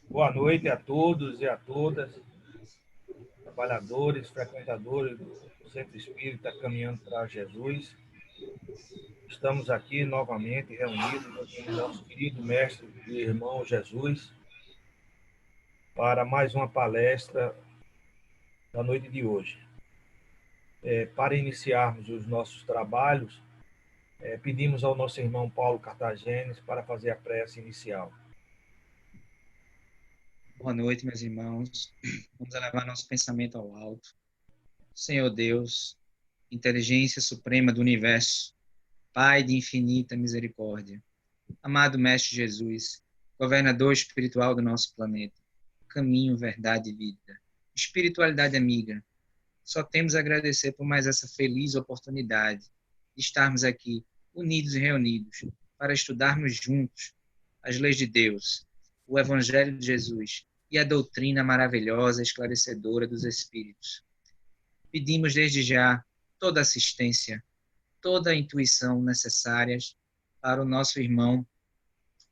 Boa noite a todos e a todas, trabalhadores, frequentadores do Centro Espírita Caminhando para Jesus. Estamos aqui novamente reunidos com o nosso querido mestre e irmão Jesus para mais uma palestra da noite de hoje. Para iniciarmos os nossos trabalhos, pedimos ao nosso irmão Paulo Cartagenes para fazer a prece inicial. Boa noite, meus irmãos. Vamos elevar nosso pensamento ao alto. Senhor Deus, inteligência suprema do universo, Pai de infinita misericórdia, amado Mestre Jesus, governador espiritual do nosso planeta, caminho, verdade e vida, espiritualidade amiga, só temos a agradecer por mais essa feliz oportunidade de estarmos aqui, unidos e reunidos, para estudarmos juntos as leis de Deus, o Evangelho de Jesus e a doutrina maravilhosa e esclarecedora dos Espíritos. Pedimos desde já toda assistência, toda a intuição necessárias para o nosso irmão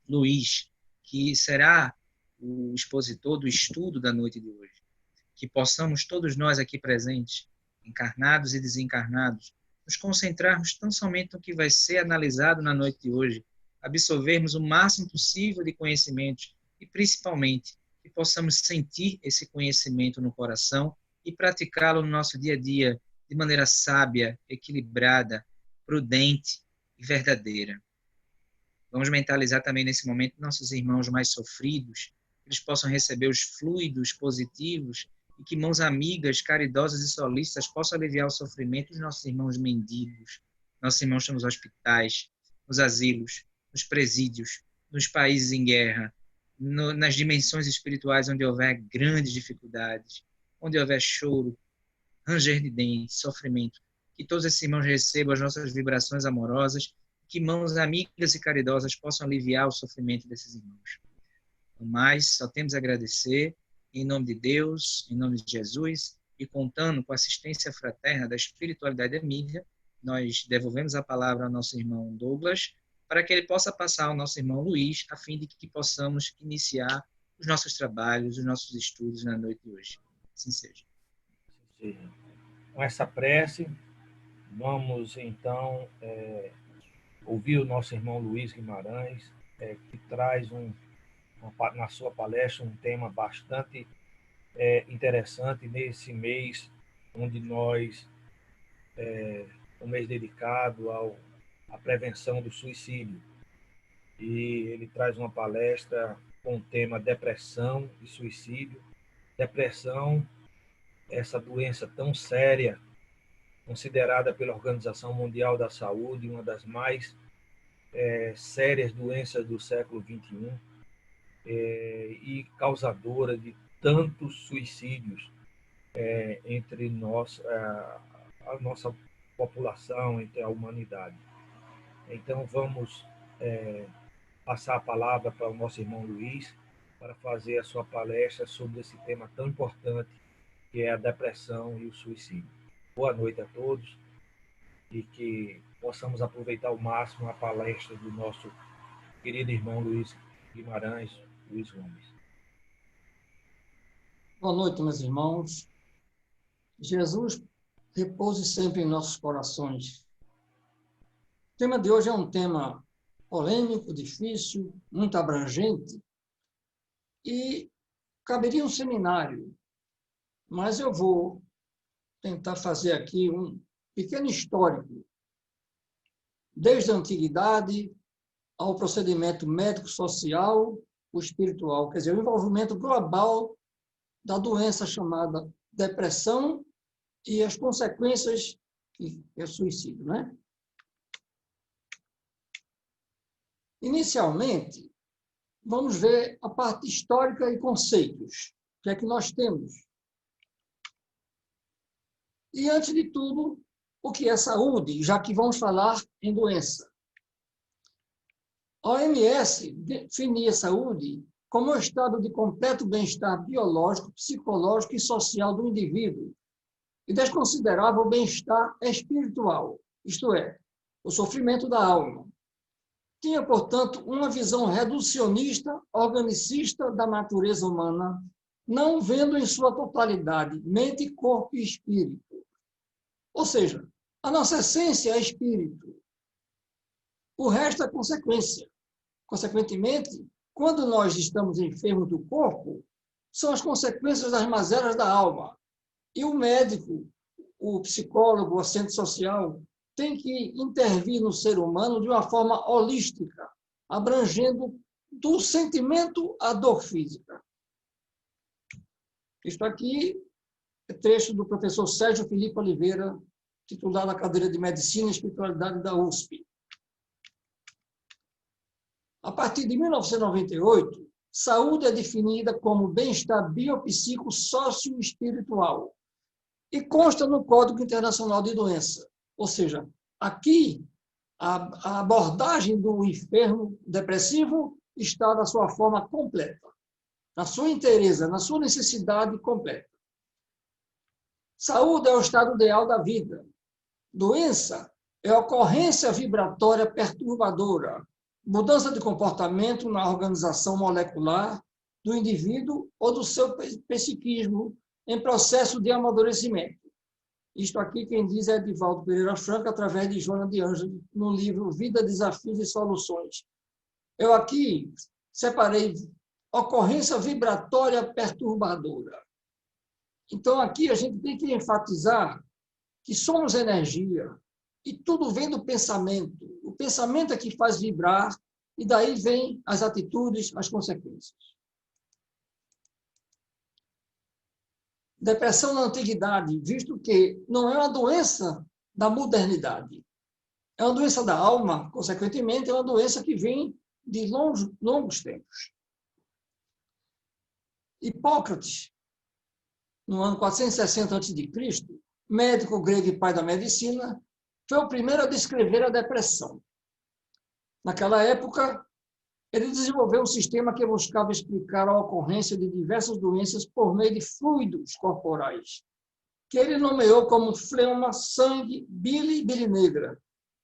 Luiz, que será o expositor do estudo da noite de hoje. Que possamos todos nós aqui presentes, encarnados e desencarnados, nos concentrarmos tão somente no que vai ser analisado na noite de hoje, absorvermos o máximo possível de conhecimentos e, principalmente, que possamos sentir esse conhecimento no coração e praticá-lo no nosso dia a dia de maneira sábia, equilibrada, prudente e verdadeira. Vamos mentalizar também nesse momento nossos irmãos mais sofridos, que eles possam receber os fluidos positivos e que mãos amigas, caridosas e solícitas possam aliviar o sofrimento dos nossos irmãos mendigos, nossos irmãos que estão nos hospitais, nos asilos, nos presídios, nos países em guerra, nas dimensões espirituais onde houver grandes dificuldades, onde houver choro, ranger de dentes, sofrimento. Que todos esses irmãos recebam as nossas vibrações amorosas, que mãos amigas e caridosas possam aliviar o sofrimento desses irmãos. No mais, só temos a agradecer, em nome de Deus, em nome de Jesus, e contando com a assistência fraterna da espiritualidade amiga, nós devolvemos a palavra ao nosso irmão Douglas, para que ele possa passar ao nosso irmão Luiz, a fim de que possamos iniciar os nossos trabalhos, os nossos estudos na noite de hoje. Assim seja. Com essa prece, vamos então ouvir o nosso irmão Luiz Guimarães, que traz na sua palestra um tema bastante interessante nesse mês, onde nós, um mês dedicado à prevenção do suicídio. E ele traz uma palestra com o tema depressão e suicídio. Depressão, essa doença tão séria, considerada pela Organização Mundial da Saúde uma das mais sérias doenças do século XXI, e causadora de tantos suicídios entre a nossa população, entre a humanidade. Então, vamos passar a palavra para o nosso irmão Luiz, para fazer a sua palestra sobre esse tema tão importante, que é a depressão e o suicídio. Boa noite a todos e que possamos aproveitar ao máximo a palestra do nosso querido irmão Luiz Guimarães, Luiz Gomes. Boa noite, meus irmãos. Jesus repouse sempre em nossos corações. O tema de hoje é um tema polêmico, difícil, muito abrangente e caberia um seminário, mas eu vou tentar fazer aqui um pequeno histórico, desde a antiguidade ao procedimento médico-social, o espiritual, quer dizer, o envolvimento global da doença chamada depressão e as consequências que é o suicídio, né? Inicialmente, vamos ver a parte histórica e conceitos. O que é que nós temos? E, antes de tudo, o que é saúde, já que vamos falar em doença. A OMS definia saúde como o estado de completo bem-estar biológico, psicológico e social do indivíduo, e desconsiderava o bem-estar espiritual, isto é, o sofrimento da alma. tinha, portanto, uma visão reducionista, organicista da natureza humana, não vendo em sua totalidade mente, corpo e espírito. Ou seja, a nossa essência é espírito. O resto é consequência. Consequentemente, quando nós estamos enfermos do corpo, são as consequências das mazelas da alma. E o médico, o psicólogo, o assistente social, tem que intervir no ser humano de uma forma holística, abrangendo do sentimento à dor física. Isto aqui é trecho do professor Sérgio Felipe Oliveira, titular da cadeira de Medicina e Espiritualidade da USP. A partir de 1998, saúde é definida como bem-estar biopsico-sócio-espiritual e consta no Código Internacional de Doença. Ou seja, aqui a abordagem do enfermo depressivo está na sua forma completa, na sua inteireza, na sua necessidade completa. Saúde é o estado ideal da vida. Doença é a ocorrência vibratória perturbadora, mudança de comportamento na organização molecular do indivíduo ou do seu psiquismo em processo de amadurecimento. Isto aqui quem diz é Edivaldo Pereira Franco, através de Joana de Ângelo, no livro Vida, Desafios e Soluções. Eu aqui separei ocorrência vibratória perturbadora. Então, aqui a gente tem que enfatizar que somos energia e tudo vem do pensamento. O pensamento é que faz vibrar e daí vem as atitudes, as consequências. Depressão na antiguidade, visto que não é uma doença da modernidade. É uma doença da alma, consequentemente, é uma doença que vem de longos tempos. Hipócrates, no ano 460 a.C., médico grego e pai da medicina, foi o primeiro a descrever a depressão. Naquela época, ele desenvolveu um sistema que buscava explicar a ocorrência de diversas doenças por meio de fluidos corporais, que ele nomeou como fleuma, sangue, bile e bile negra,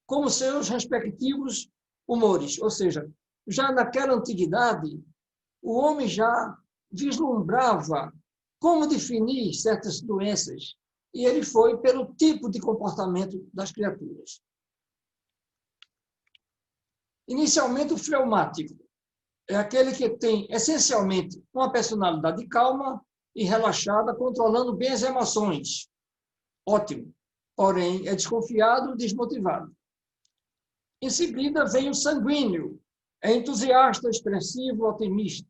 como seus respectivos humores. Ou seja, já naquela antiguidade, o homem já vislumbrava como definir certas doenças, e ele foi pelo tipo de comportamento das criaturas. Inicialmente, o fleumático é aquele que tem, essencialmente, uma personalidade calma e relaxada, controlando bem as emoções. Ótimo. Porém, é desconfiado e desmotivado. Em seguida, vem o sanguíneo. É entusiasta, expressivo, otimista.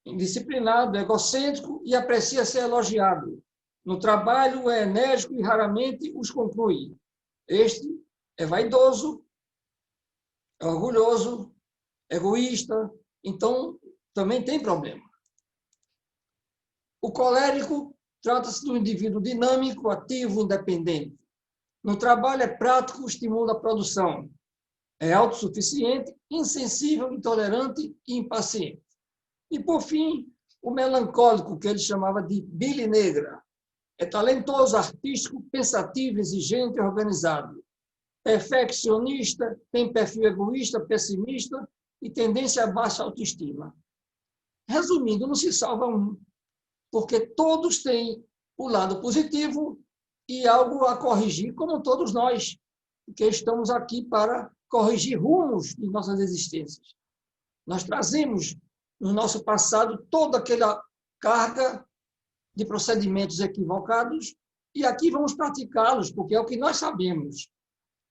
Indisciplinado, egocêntrico e aprecia ser elogiado. No trabalho, é enérgico e raramente os conclui. Este é vaidoso, é orgulhoso, egoísta, então também tem problema. O colérico trata-se de um indivíduo dinâmico, ativo, independente. No trabalho é prático, estimula a produção. É autossuficiente, insensível, intolerante e impaciente. E, por fim, o melancólico, que ele chamava de bile negra. É talentoso, artístico, pensativo, exigente e organizado. Perfeccionista, tem perfil egoísta, pessimista e tendência a baixa autoestima. Resumindo, não se salva um, porque todos têm o lado positivo e algo a corrigir, como todos nós, porque estamos aqui para corrigir rumos de nossas existências. Nós trazemos no nosso passado toda aquela carga de procedimentos equivocados e aqui vamos praticá-los, porque é o que nós sabemos.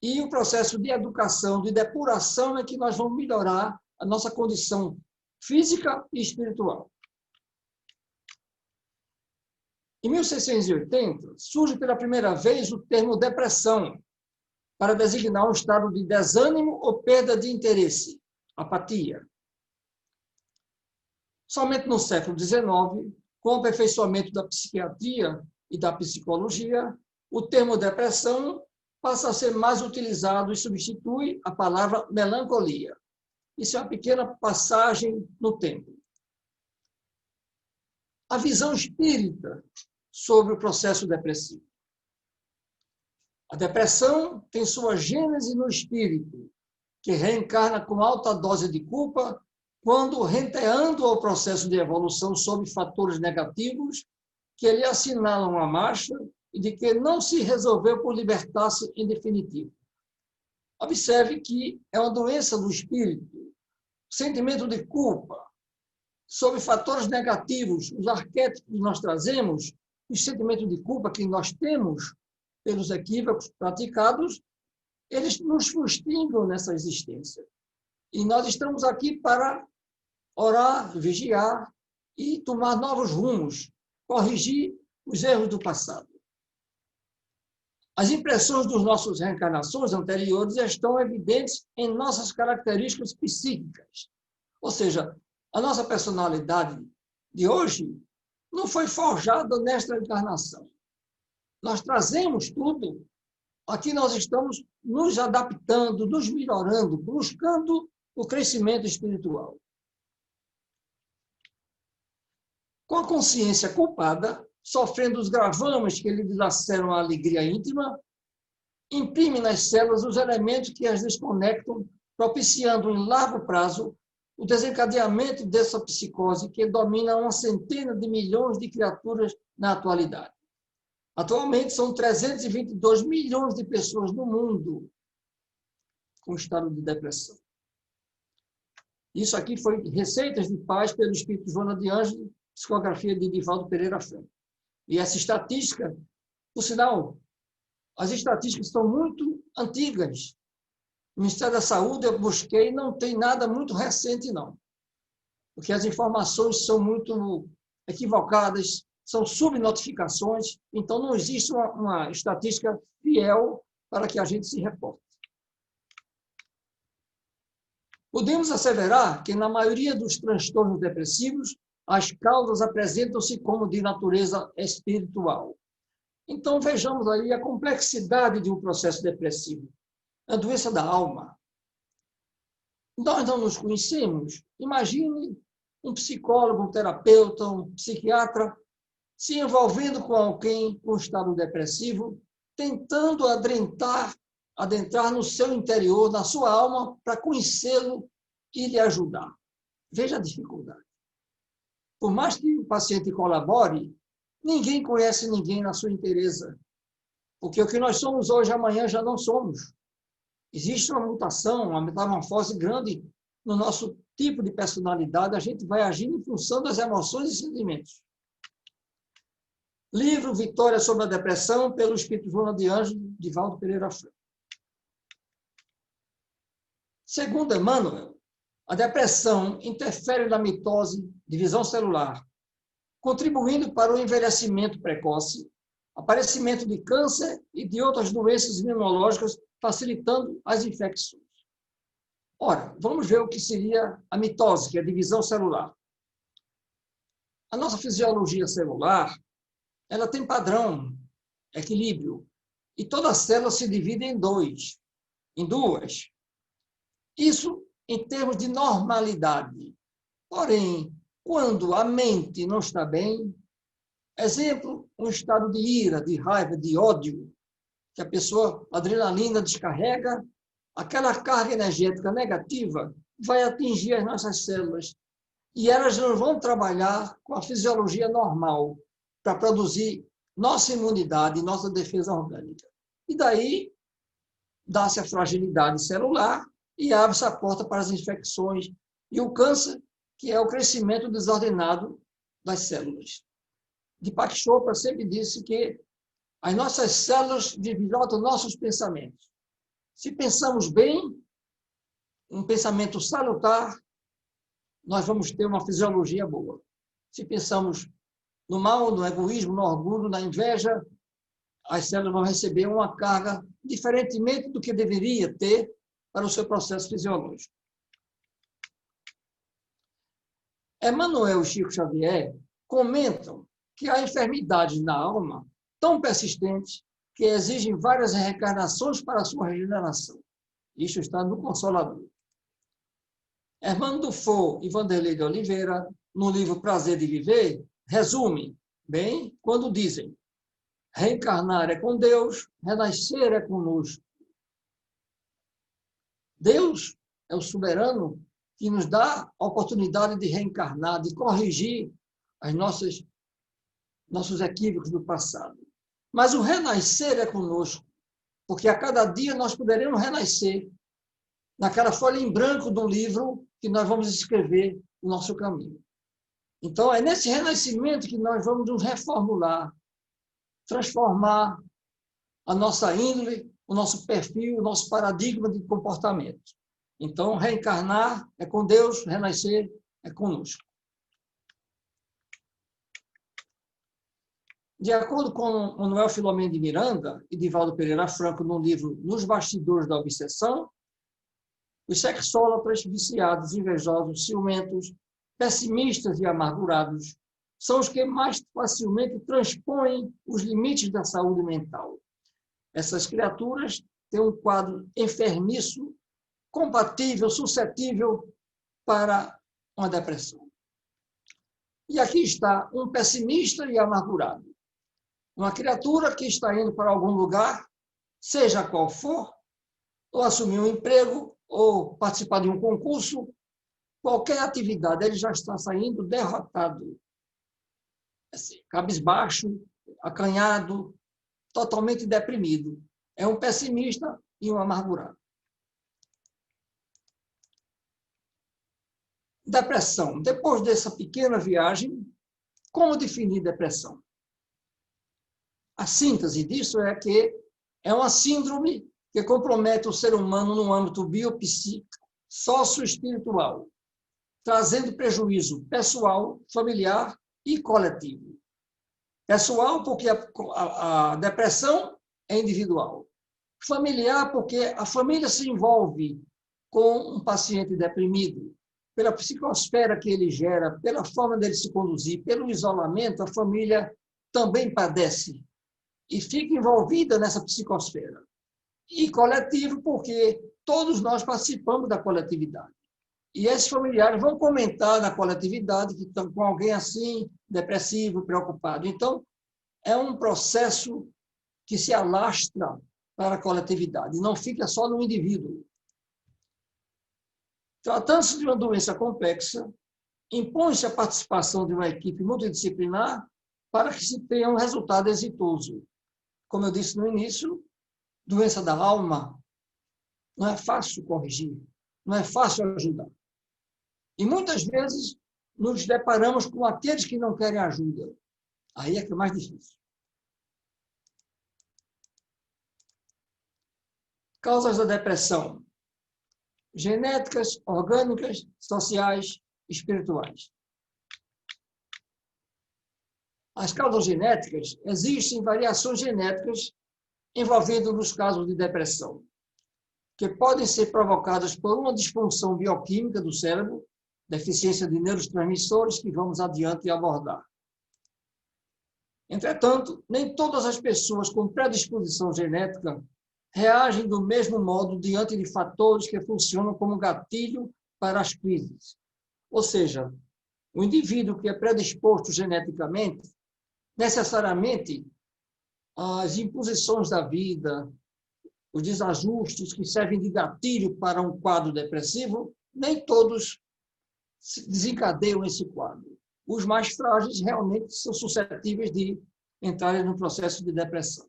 E o processo de educação, de depuração é que nós vamos melhorar a nossa condição física e espiritual. Em 1680, surge pela primeira vez o termo depressão, para designar um estado de desânimo ou perda de interesse, apatia. Somente no século XIX, com o aperfeiçoamento da psiquiatria e da psicologia, o termo depressão passa a ser mais utilizado e substitui a palavra melancolia. Isso é uma pequena passagem no tempo. A visão espírita sobre o processo depressivo. A depressão tem sua gênese no espírito, que reencarna com alta dose de culpa, quando, renteando ao processo de evolução sob fatores negativos, que lhe assinalam a marcha e de que não se resolveu por libertar-se em definitivo. Observe que é uma doença do espírito, o sentimento de culpa, sob fatores negativos, os arquétipos que nós trazemos, os sentimentos de culpa que nós temos pelos equívocos praticados, eles nos fustigam nessa existência. E nós estamos aqui para orar, vigiar e tomar novos rumos, corrigir os erros do passado. As impressões das nossas reencarnações anteriores estão evidentes em nossas características psíquicas. Ou seja, a nossa personalidade de hoje não foi forjada nesta encarnação. Nós trazemos tudo. Aqui nós estamos nos adaptando, nos melhorando, buscando o crescimento espiritual. Com a consciência culpada, sofrendo os gravames que lhe dilaceram a alegria íntima, imprime nas células os elementos que as desconectam, propiciando em largo prazo o desencadeamento dessa psicose que domina uma centena de milhões de criaturas na atualidade. Atualmente, são 322 milhões de pessoas no mundo com estado de depressão. Isso aqui foi Receitas de Paz pelo Espírito Joana de Ângelo, psicografia de Divaldo Pereira Franco. E essa estatística, por sinal, as estatísticas são muito antigas. O Ministério da Saúde, eu busquei, não tem nada muito recente, não. Porque as informações são muito equivocadas, são subnotificações, então não existe uma estatística fiel para que a gente se reporte. Podemos asseverar que, na maioria dos transtornos depressivos, as causas apresentam-se como de natureza espiritual. Então, vejamos aí a complexidade de um processo depressivo. A doença da alma. Nós não nos conhecemos. Imagine um psicólogo, um terapeuta, um psiquiatra se envolvendo com alguém com estado depressivo, tentando adentrar no seu interior, na sua alma, para conhecê-lo e lhe ajudar. Veja a dificuldade. Por mais que o paciente colabore, ninguém conhece ninguém na sua inteireza. Porque o que nós somos hoje, amanhã já não somos. Existe uma mutação, uma metamorfose grande no nosso tipo de personalidade. A gente vai agindo em função das emoções e sentimentos. Livro Vitória sobre a Depressão, pelo Espírito Joana de Ângelo, Divaldo Pereira Franco. Segundo Emmanuel, a depressão interfere na mitose, divisão celular, contribuindo para o envelhecimento precoce, aparecimento de câncer e de outras doenças imunológicas, facilitando as infecções. Ora, vamos ver o que seria a mitose, que é a divisão celular. A nossa fisiologia celular, ela tem padrão, equilíbrio, e toda célula se divide em duas. Isso em termos de normalidade. Porém, quando a mente não está bem, exemplo, um estado de ira, de raiva, de ódio, que a pessoa, a adrenalina descarrega, aquela carga energética negativa vai atingir as nossas células e elas não vão trabalhar com a fisiologia normal para produzir nossa imunidade, nossa defesa orgânica. E daí dá-se a fragilidade celular e abre-se a porta para as infecções e o câncer, que é o crescimento desordenado das células. Deepak Chopra sempre disse que as nossas células desvirotam nossos pensamentos. Se pensamos bem, um pensamento salutar, nós vamos ter uma fisiologia boa. Se pensamos no mal, no egoísmo, no orgulho, na inveja, as células vão receber uma carga diferentemente do que deveria ter para o seu processo fisiológico. Emmanuel e Chico Xavier comentam que há enfermidades na alma tão persistentes que exigem várias reencarnações para a sua regeneração. Isso está no Consolador. Hermano Dufour e Vanderlei de Oliveira, no livro Prazer de Viver, resumem bem quando dizem: reencarnar é com Deus, renascer é conosco. Deus é o soberano que nos dá a oportunidade de reencarnar, de corrigir as nossos equívocos do passado. Mas o renascer é conosco, porque a cada dia nós poderemos renascer naquela folha em branco do livro que nós vamos escrever o nosso caminho. Então, é nesse renascimento que nós vamos nos reformular, transformar a nossa índole, o nosso perfil, o nosso paradigma de comportamento. Então, reencarnar é com Deus, renascer é conosco. De acordo com Manuel Filomeno de Miranda e Divaldo Pereira Franco, no livro Nos Bastidores da Obsessão, os sexólatras, viciados, invejosos, ciumentos, pessimistas e amargurados são os que mais facilmente transpõem os limites da saúde mental. Essas criaturas têm um quadro enfermiço, compatível, suscetível para uma depressão. E aqui está um pessimista e amargurado. Uma criatura que está indo para algum lugar, seja qual for, ou assumir um emprego, ou participar de um concurso, qualquer atividade, ele já está saindo derrotado, assim, cabisbaixo, acanhado, totalmente deprimido. É um pessimista e um amargurado. Depressão. Depois dessa pequena viagem, como definir depressão? A síntese disso é que é uma síndrome que compromete o ser humano no âmbito biopsíquico, socioespiritual, trazendo prejuízo pessoal, familiar e coletivo. Pessoal, porque a depressão é individual. Familiar, porque a família se envolve com um paciente deprimido. Pela psicosfera que ele gera, pela forma dele se conduzir, pelo isolamento, a família também padece e fica envolvida nessa psicosfera. E coletivo, porque todos nós participamos da coletividade. E esses familiares vão comentar na coletividade que estão com alguém assim, depressivo, preocupado. Então, é um processo que se alastra para a coletividade, não fica só no indivíduo. Tratando-se de uma doença complexa, impõe-se a participação de uma equipe multidisciplinar para que se tenha um resultado exitoso. Como eu disse no início, doença da alma não é fácil corrigir, não é fácil ajudar. E muitas vezes nos deparamos com aqueles que não querem ajuda. Aí é que é mais difícil. Causas da depressão: genéticas, orgânicas, sociais, espirituais. As causas genéticas, existem variações genéticas envolvendo nos casos de depressão, que podem ser provocadas por uma disfunção bioquímica do cérebro, deficiência de neurotransmissores, que vamos adiante abordar. Entretanto, nem todas as pessoas com predisposição genética reagem do mesmo modo diante de fatores que funcionam como gatilho para as crises. Ou seja, o indivíduo que é predisposto geneticamente, necessariamente, as imposições da vida, os desajustes que servem de gatilho para um quadro depressivo, nem todos desencadeiam esse quadro. Os mais frágeis realmente são suscetíveis de entrarem no processo de depressão.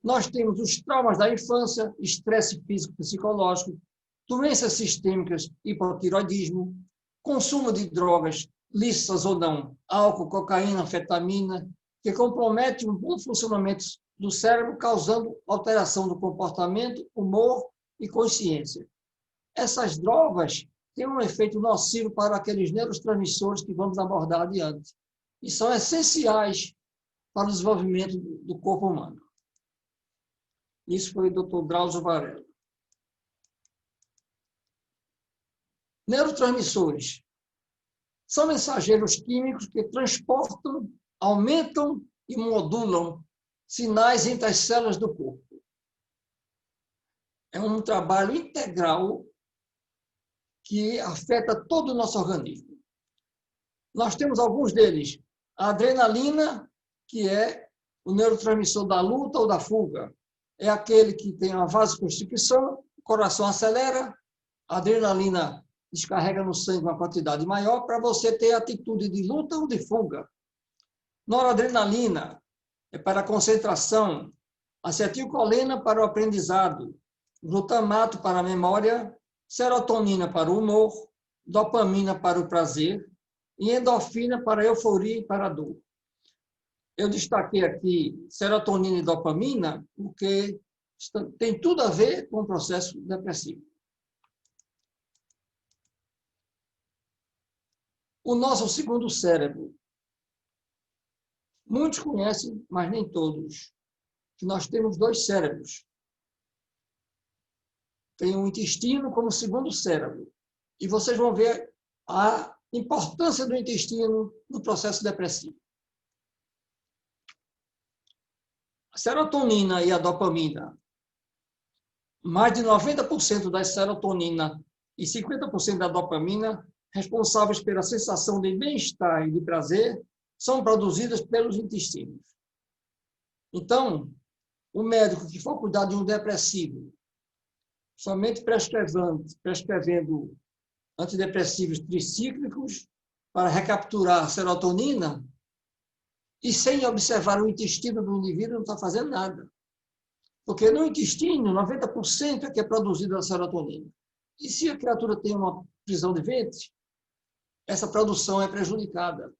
Nós temos os traumas da infância, estresse físico-psicológico, doenças sistêmicas, hipotiroidismo, consumo de drogas, lícitas ou não, álcool, cocaína, anfetamina, que compromete um bom funcionamento do cérebro, causando alteração do comportamento, humor e consciência. Essas drogas têm um efeito nocivo para aqueles neurotransmissores que vamos abordar adiante, e são essenciais para o desenvolvimento do corpo humano. Isso foi o Dr. Drauzio Varela. Neurotransmissores são mensageiros químicos que transportam, aumentam e modulam sinais entre as células do corpo. É um trabalho integral que afeta todo o nosso organismo. Nós temos alguns deles. A adrenalina, que é o neurotransmissor da luta ou da fuga. é aquele que tem uma vasoconstricção, o coração acelera, a adrenalina descarrega no sangue uma quantidade maior para você ter atitude de luta ou de fuga. Noradrenalina é para a concentração, acetilcolina para o aprendizado, glutamato para a memória, serotonina para o humor, dopamina para o prazer e endorfina para a euforia e para a dor. Eu destaquei aqui serotonina e dopamina porque tem tudo a ver com o processo depressivo. O nosso segundo cérebro. Muitos conhecem, mas nem todos, que nós temos 2 cérebros. Tem o intestino como segundo cérebro. E vocês vão ver a importância do intestino no processo depressivo. A serotonina e a dopamina. Mais de 90% da serotonina e 50% da dopamina, responsáveis pela sensação de bem-estar e de prazer, são produzidas pelos intestinos. Então, o médico que for cuidar de um depressivo, somente prescrevendo antidepressivos tricíclicos para recapturar a serotonina e sem observar o intestino do indivíduo, não está fazendo nada. Porque no intestino, 90% é que é produzida a serotonina. E se a criatura tem uma prisão de ventre, essa produção é prejudicada.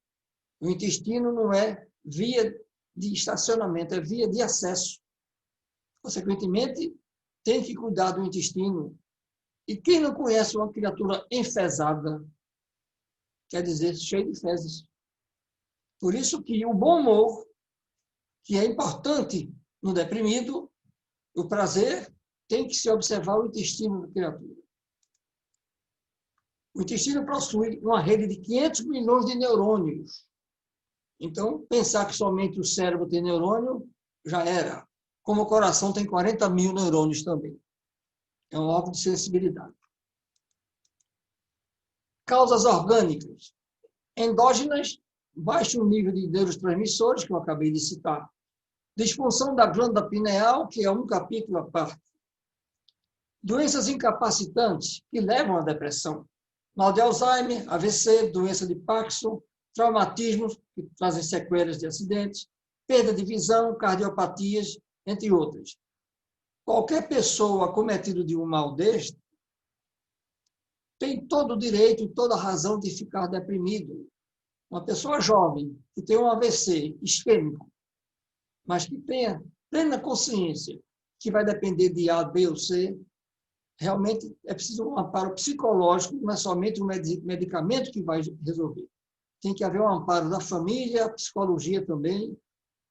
O intestino não é via de estacionamento, é via de acesso. Consequentemente, tem que cuidar do intestino. E quem não conhece uma criatura enfesada, quer dizer, cheia de fezes. Por isso que o bom humor, que é importante no deprimido, o prazer, tem que se observar o intestino da criatura. O intestino possui uma rede de 500 milhões de neurônios. Então, pensar que somente o cérebro tem neurônio, já era. Como o coração tem 40 mil neurônios também. É um órgão de sensibilidade. Causas orgânicas. Endógenas, baixo nível de neurotransmissores, que eu acabei de citar. Disfunção da glândula pineal, que é um capítulo à parte. Doenças incapacitantes, que levam à depressão. Mal de Alzheimer, AVC, doença de Parkinson, traumatismos, que trazem sequelas de acidentes, perda de visão, cardiopatias, entre outras. Qualquer pessoa acometida de um mal deste tem todo o direito e toda a razão de ficar deprimido. Uma pessoa jovem que tem um AVC isquêmico, mas que tenha plena consciência que vai depender de A, B ou C, realmente é preciso um amparo psicológico, não é somente um medicamento que vai resolver. Tem que haver um amparo da família, psicologia também,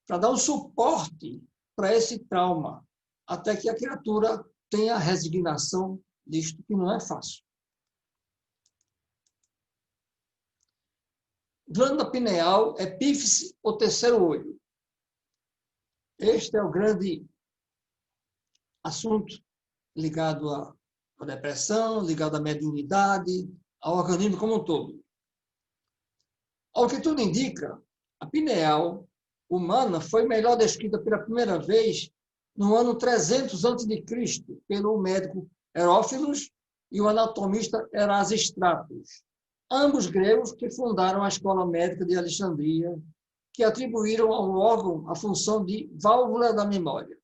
para dar um suporte para esse trauma, até que a criatura tenha a resignação disto, que não é fácil. Glândula pineal, epífise ou terceiro olho. Este é o grande assunto ligado à depressão, ligado à mediunidade, ao organismo como um todo. Ao que tudo indica, a pineal humana foi melhor descrita pela primeira vez no ano 300 a.C., pelo médico Herófilos e o anatomista Erasistratos, ambos gregos que fundaram a Escola Médica de Alexandria, que atribuíram ao órgão a função de válvula da memória.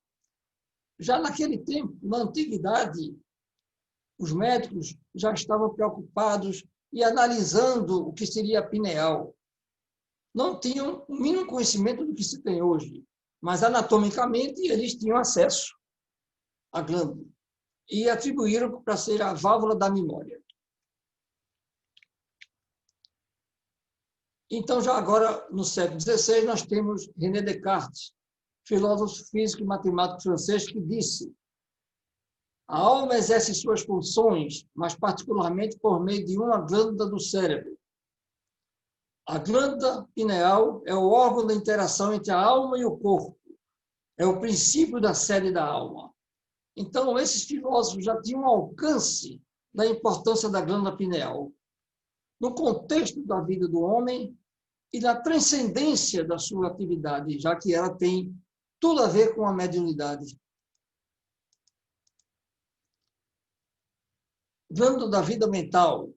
Já naquele tempo, na antiguidade, os médicos já estavam preocupados e analisando o que seria a pineal. Não tinham o mínimo conhecimento do que se tem hoje, mas anatomicamente eles tinham acesso à glândula e atribuíram para ser a válvula da memória. Então, já agora, no século XVI, nós temos René Descartes, filósofo físico e matemático francês, que disse: a alma exerce suas funções, mas particularmente por meio de uma glândula do cérebro. A glândula pineal é o órgão da interação entre a alma e o corpo. É o princípio da sede da alma. Então, esses filósofos já tinham um alcance da importância da glândula pineal no contexto da vida do homem e na transcendência da sua atividade, já que ela tem tudo a ver com a mediunidade. Glândula da vida mental.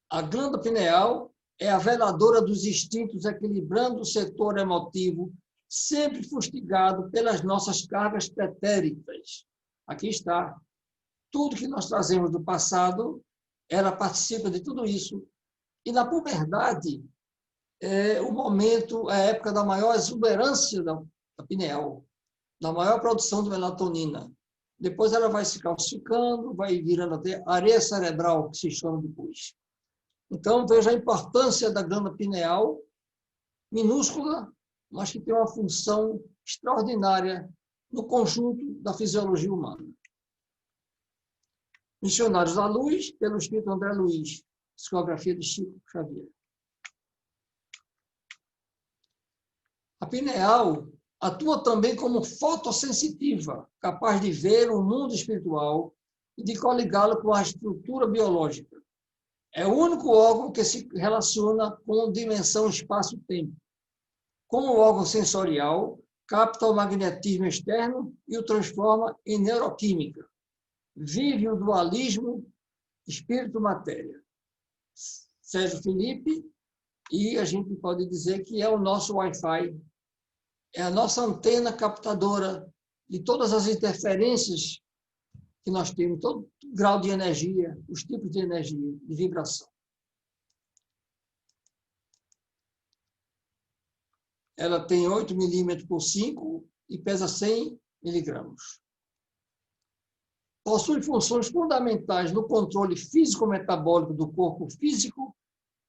A glândula pineal é a veladora dos instintos, equilibrando o setor emotivo, sempre fustigado pelas nossas cargas pretéritas. Aqui está. Tudo que nós trazemos do passado, ela participa de tudo isso. E na puberdade, é o momento, a época da maior exuberância da pineal, da maior produção de melatonina. Depois ela vai se calcificando, vai virando até areia cerebral, que se chama depois. Então, veja a importância da glândula pineal, minúscula, mas que tem uma função extraordinária no conjunto da fisiologia humana. Missionários da Luz, pelo espírito André Luiz, psicografia de Chico Xavier. A pineal atua também como fotossensitiva, capaz de ver o mundo espiritual e de coligá-lo com a estrutura biológica. É o único órgão que se relaciona com dimensão espaço-tempo. Como órgão sensorial, capta o magnetismo externo e o transforma em neuroquímica. Vive o dualismo espírito-matéria. Sérgio Felipe, e a gente pode dizer que é o nosso Wi-Fi, é a nossa antena captadora de todas as interferências que nós temos, todo grau de energia, os tipos de energia, de vibração. Ela tem 8 milímetros por 5 e pesa 100 miligramas. Possui funções fundamentais no controle físico-metabólico do corpo físico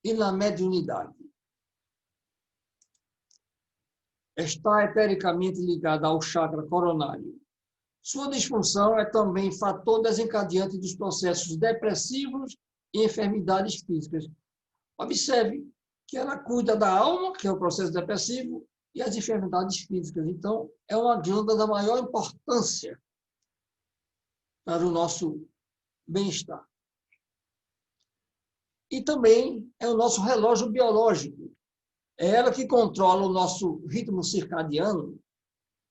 e na mediunidade. Está etericamente ligada ao chakra coronário. Sua disfunção é também fator desencadeante dos processos depressivos e enfermidades físicas. Observe que ela cuida da alma, que é o processo depressivo, e as enfermidades físicas. Então, é uma glândula da maior importância para o nosso bem-estar. E também é o nosso relógio biológico. É ela que controla o nosso ritmo circadiano.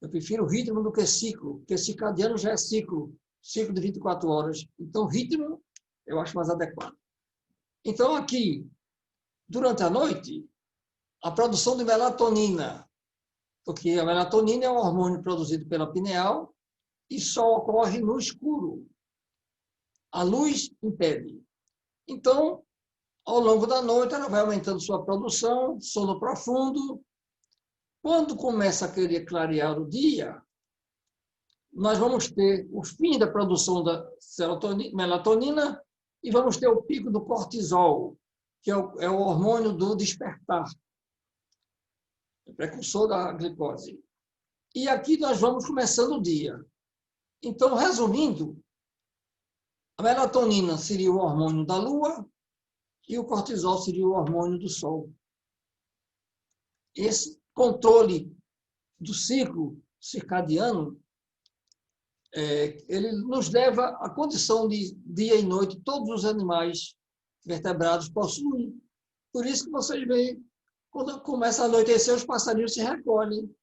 Eu prefiro ritmo do que ciclo, porque circadiano já é ciclo de 24 horas. Então, ritmo eu acho mais adequado. Então, aqui, durante a noite, a produção de melatonina, porque a melatonina é um hormônio produzido pela pineal e só ocorre no escuro. A luz impede. Então, ao longo da noite, ela vai aumentando sua produção, sono profundo. Quando começa a querer clarear o dia, nós vamos ter o fim da produção da melatonina e vamos ter o pico do cortisol, que é o hormônio do despertar, o precursor da glicose. E aqui nós vamos começando o dia. Então, resumindo, a melatonina seria o hormônio da lua e o cortisol seria o hormônio do sol. Esse controle do ciclo circadiano, ele nos leva à condição de dia e noite, todos os animais vertebrados possuem. Por isso que vocês veem, quando começa a anoitecer, os passarinhos se recolhem.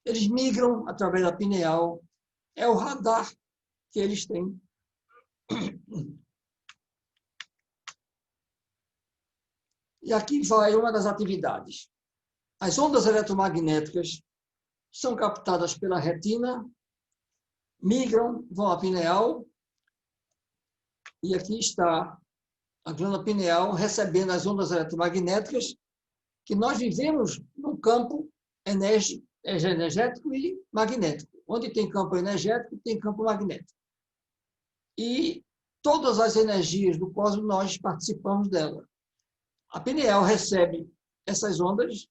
Eles migram através da pineal. É o radar que eles têm. E aqui vai uma das atividades. As ondas eletromagnéticas são captadas pela retina, migram, vão à pineal, e aqui está a glândula pineal recebendo as ondas eletromagnéticas, que nós vivemos num campo energético e magnético. Onde tem campo energético, tem campo magnético. E todas as energias do cosmos, nós participamos dela. A pineal recebe essas ondas,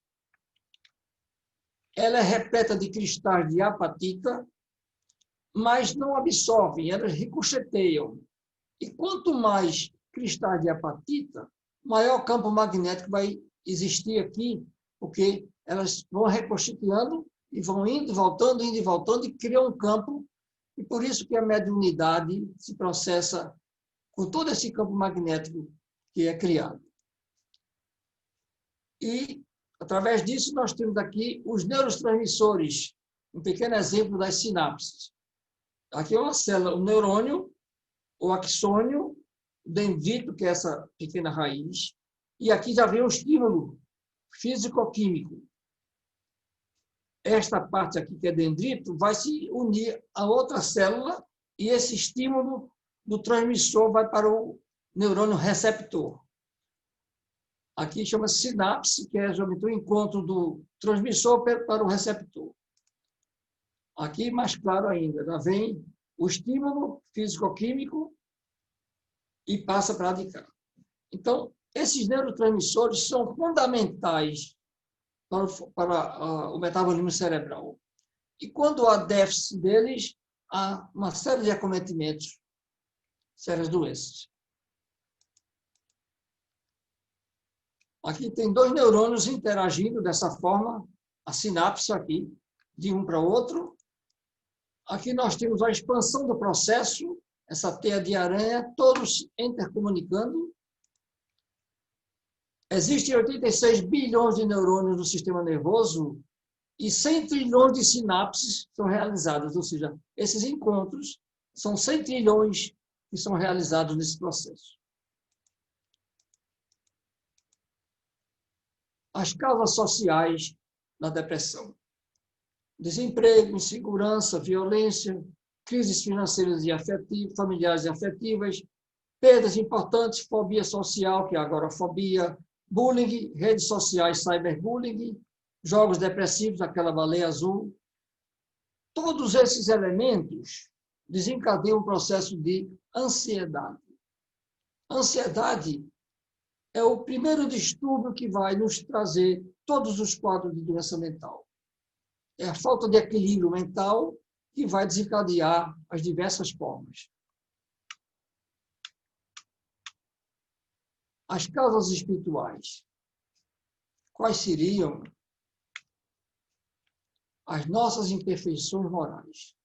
ela é repleta de cristais de apatita, mas não absorvem, elas ricocheteiam. E quanto mais cristais de apatita, maior campo magnético vai existir aqui, porque elas vão ricocheteando e vão indo e voltando, e criam um campo, e por isso que a mediunidade se processa com todo esse campo magnético que é criado. E, através disso, nós temos aqui os neurotransmissores, um pequeno exemplo das sinapses. Aqui é uma célula, um neurônio, o axônio, o dendrito, que é essa pequena raiz, e aqui já vem o estímulo físico-químico. Esta parte aqui, que é dendrito, vai se unir a outra célula e esse estímulo do transmissor vai para o neurônio receptor. Aqui chama-se sinapse, que é justamente o encontro do transmissor para o receptor. Aqui, mais claro ainda, já vem o estímulo físico-químico e passa para lá de cá. Então, esses neurotransmissores são fundamentais para o metabolismo cerebral. E quando há déficit deles, há uma série de acometimentos, sérias doenças. Aqui tem dois neurônios interagindo dessa forma, a sinapse aqui, de um para o outro. Aqui nós temos a expansão do processo, essa teia de aranha, todos intercomunicando. Existem 86 bilhões de neurônios no sistema nervoso e 100 trilhões de sinapses são realizadas, ou seja, esses encontros são 100 trilhões que são realizados nesse processo. As causas sociais da depressão: desemprego, insegurança, violência, crises financeiras e familiares e afetivas, perdas importantes, fobia social, que é a agorafobia, bullying, redes sociais, cyberbullying, jogos depressivos, aquela baleia azul. Todos esses elementos desencadeiam um processo de ansiedade. Ansiedade é o primeiro distúrbio que vai nos trazer todos os quadros de doença mental. É a falta de equilíbrio mental que vai desencadear as diversas formas. As causas espirituais. Quais seriam as nossas imperfeições morais?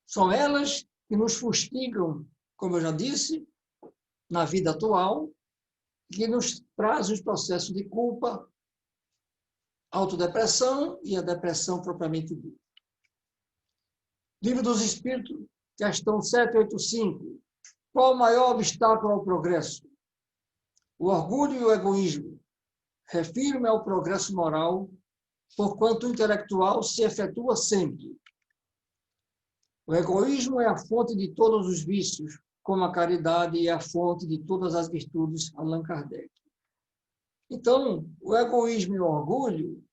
São elas que nos fustigam, como eu já disse, na vida atual, que nos trazem os processos de culpa, autodepressão e a depressão propriamente dita. Livro dos Espíritos, questão 785. Qual o maior obstáculo ao progresso? O orgulho e o egoísmo. Refiro-me ao progresso moral, porquanto o intelectual se efetua sempre. O egoísmo é a fonte de todos os vícios, como a caridade é a fonte de todas as virtudes, Allan Kardec. Então, o egoísmo e o orgulho,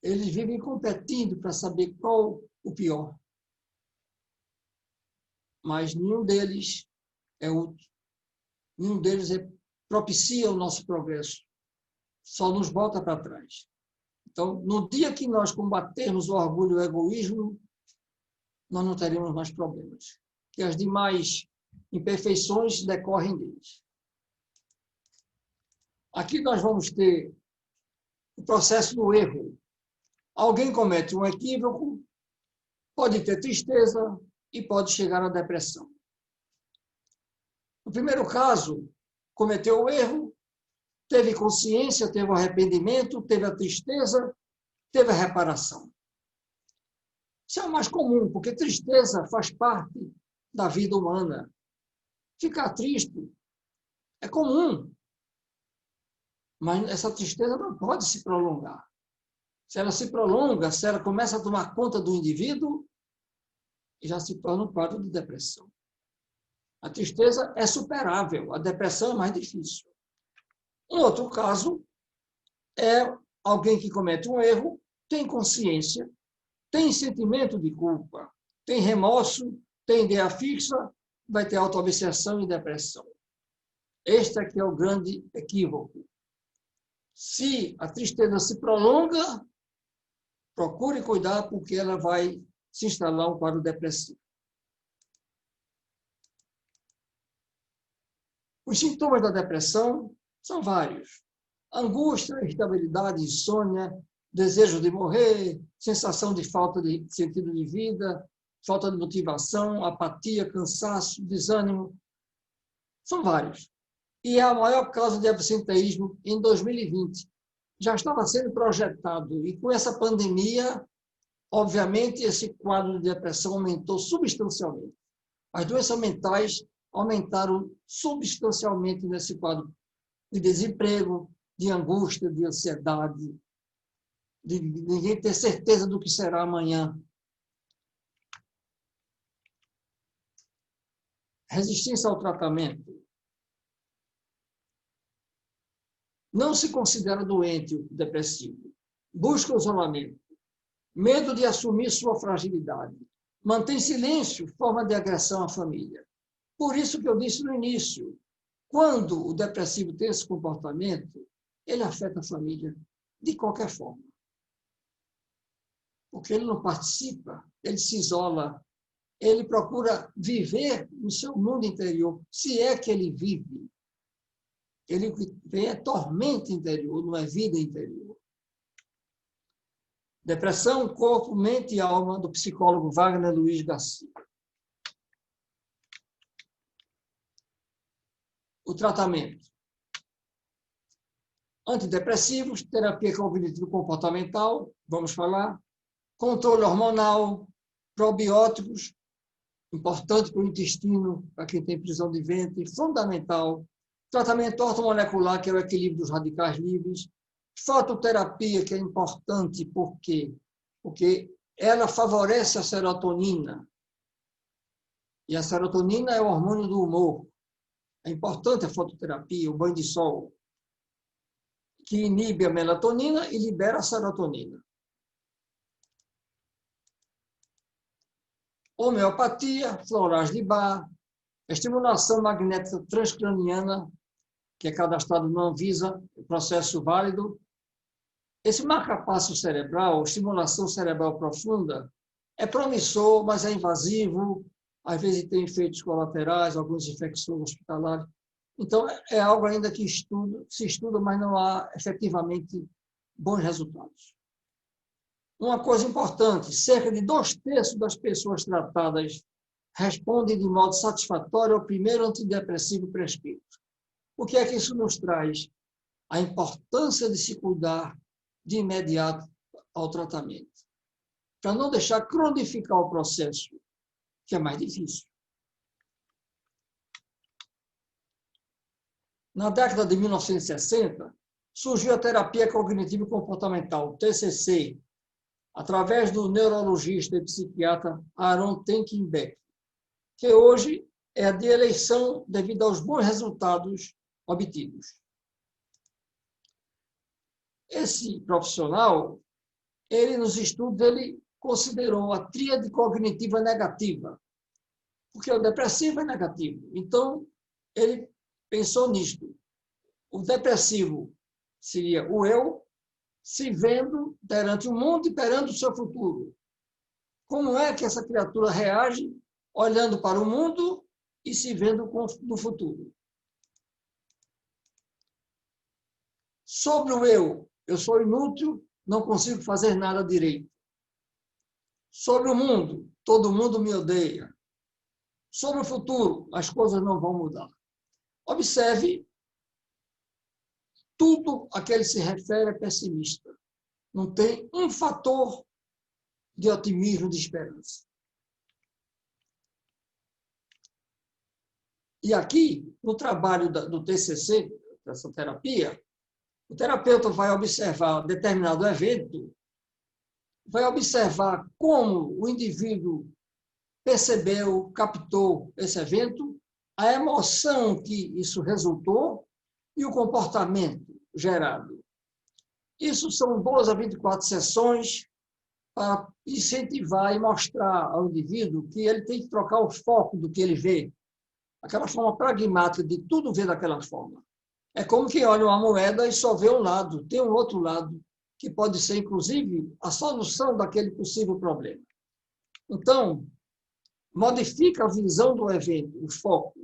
eles vivem competindo para saber qual o pior. Mas nenhum deles é útil. Nenhum deles propicia o nosso progresso. Só nos volta para trás. Então, no dia que nós combatermos o orgulho e o egoísmo, nós não teremos mais problemas. Que as demais imperfeições decorrem deles. Aqui nós vamos ter o processo do erro. Alguém comete um equívoco, pode ter tristeza e pode chegar à depressão. No primeiro caso, cometeu o erro, teve consciência, teve o arrependimento, teve a tristeza, teve a reparação. Isso é o mais comum, porque tristeza faz parte da vida humana. Ficar triste é comum, mas essa tristeza não pode se prolongar. Se ela se prolonga, se ela começa a tomar conta do indivíduo, já se torna um quadro de depressão. A tristeza é superável, a depressão é mais difícil. Um outro caso é alguém que comete um erro, tem consciência, tem sentimento de culpa, tem remorso, tem ideia fixa, vai ter autoobsessão e depressão. Este aqui é o grande equívoco. Se a tristeza se prolonga, procure cuidar, porque ela vai se instalar um quadro depressivo. Os sintomas da depressão são vários. Angústia, irritabilidade, insônia, desejo de morrer, sensação de falta de sentido de vida, falta de motivação, apatia, cansaço, desânimo. São vários. E é a maior causa de absenteísmo em 2020. Já estava sendo projetado. E com essa pandemia, obviamente, esse quadro de depressão aumentou substancialmente. As doenças mentais aumentaram substancialmente nesse quadro de desemprego, de angústia, de ansiedade, de ninguém ter certeza do que será amanhã. Resistência ao tratamento. Não se considera doente o depressivo. Busca o isolamento. Medo de assumir sua fragilidade. Mantém silêncio, forma de agressão à família. Por isso que eu disse no início, quando o depressivo tem esse comportamento, ele afeta a família de qualquer forma. Porque ele não participa, ele se isola, ele procura viver no seu mundo interior, se é que ele vive. Ele tem é tormento interior, não é vida interior. Depressão, corpo, mente e alma, do psicólogo Wagner Luiz Garcia. O tratamento. Antidepressivos, terapia cognitivo-comportamental, vamos falar. Controle hormonal, probióticos, importante para o intestino, para quem tem prisão de ventre, fundamental. Tratamento ortomolecular, que é o equilíbrio dos radicais livres. Fototerapia, que é importante, por quê? Porque ela favorece a serotonina. E a serotonina é o hormônio do humor. É importante a fototerapia, o banho de sol, que inibe a melatonina e libera a serotonina. Homeopatia, florais de Bach, estimulação magnética transcraniana, que é cadastrado no Anvisa, processo válido. Esse marca-passo cerebral, estimulação cerebral profunda, é promissor, mas é invasivo, às vezes tem efeitos colaterais, algumas infecções hospitalares. Então, é algo ainda que se estuda, mas não há efetivamente bons resultados. Uma coisa importante, cerca de 2/3 das pessoas tratadas respondem de modo satisfatório ao primeiro antidepressivo prescrito. O que é que isso nos traz? A importância de se cuidar de imediato ao tratamento, para não deixar cronificar o processo, que é mais difícil. Na década de 1960, surgiu a terapia cognitivo-comportamental, TCC, através do neurologista e psiquiatra Aaron Tenkinbeck, que hoje é a de eleição devido aos bons resultados obtidos. Esse profissional, ele nos estudos, ele considerou a tríade cognitiva negativa, porque o depressivo é negativo. Então, ele pensou nisto. O depressivo seria o eu se vendo perante o mundo e perante o seu futuro. Como é que essa criatura reage olhando para o mundo e se vendo no futuro? Sobre o eu sou inútil, não consigo fazer nada direito. Sobre o mundo, todo mundo me odeia. Sobre o futuro, as coisas não vão mudar. Observe, tudo a que ele se refere é pessimista. Não tem um fator de otimismo, de esperança. E aqui, no trabalho do TCC, dessa terapia, o terapeuta vai observar determinado evento, vai observar como o indivíduo percebeu, captou esse evento, a emoção que isso resultou e o comportamento gerado. Isso são 12 a 24 sessões para incentivar e mostrar ao indivíduo que ele tem que trocar o foco do que ele vê, aquela forma pragmática de tudo ver daquela forma. É como quem olha uma moeda e só vê um lado, tem um outro lado, que pode ser, inclusive, a solução daquele possível problema. Então, modifica a visão do evento, o foco.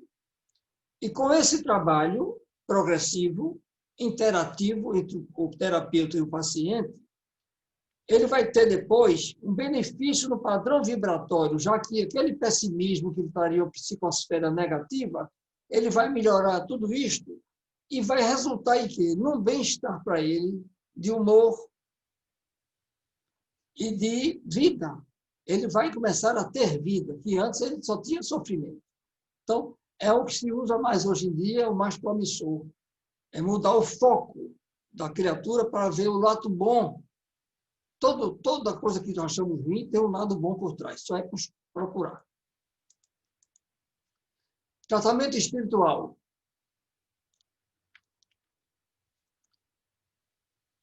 E com esse trabalho progressivo, interativo entre o terapeuta e o paciente, ele vai ter depois um benefício no padrão vibratório, já que aquele pessimismo que estaria a psicosfera negativa, ele vai melhorar tudo isto e vai resultar em quê? Num bem-estar para ele, de humor e de vida. ele vai começar a ter vida, que antes ele só tinha sofrimento. Então, é o que se usa mais hoje em dia, é o mais promissor. É mudar o foco da criatura para ver o lado bom. Toda coisa que nós achamos ruim tem um lado bom por trás, só é procurar. Tratamento espiritual.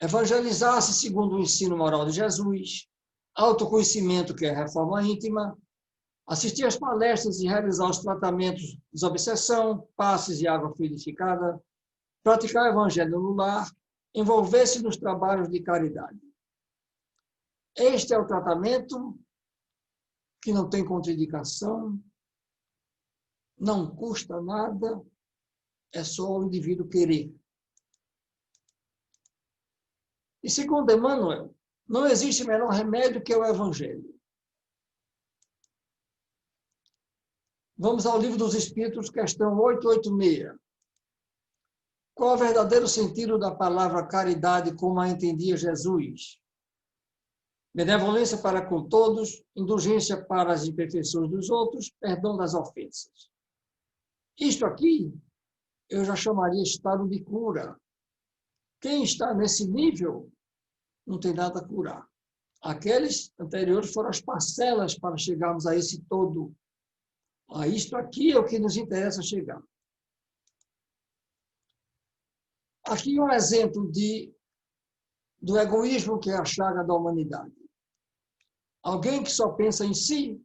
Evangelizar-se segundo o ensino moral de Jesus, autoconhecimento, que é reforma íntima, assistir às palestras e realizar os tratamentos de desobsessão, passes e água fluidificada, praticar o evangelho no lar, envolver-se nos trabalhos de caridade. Este é o tratamento que não tem contraindicação, não custa nada, é só o indivíduo querer. E segundo Emmanuel, não existe melhor remédio que o Evangelho. Vamos ao Livro dos Espíritos, questão 886. Qual o verdadeiro sentido da palavra caridade como a entendia Jesus? Benevolência para com todos, indulgência para as imperfeições dos outros, perdão das ofensas. Isto aqui, eu já chamaria estado de cura. Quem está nesse nível não tem nada a curar. Aqueles anteriores foram as parcelas para chegarmos a esse todo. Isto aqui é o que nos interessa chegar. Aqui um exemplo do egoísmo que é a chaga da humanidade. Alguém que só pensa em si,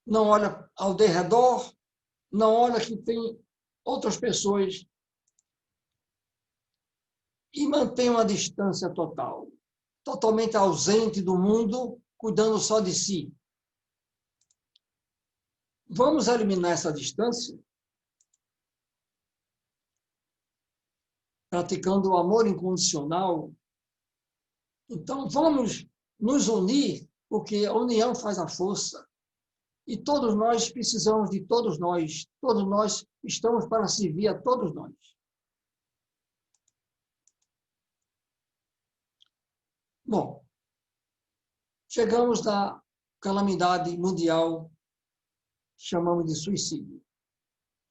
não olha ao derredor, não olha que tem outras pessoas e mantém uma distância total, totalmente ausente do mundo, cuidando só de si. Vamos eliminar essa distância praticando o amor incondicional. Então, vamos nos unir, porque a união faz a força. E todos nós precisamos de todos nós estamos para servir a todos nós. Bom, chegamos na calamidade mundial, chamamos de suicídio.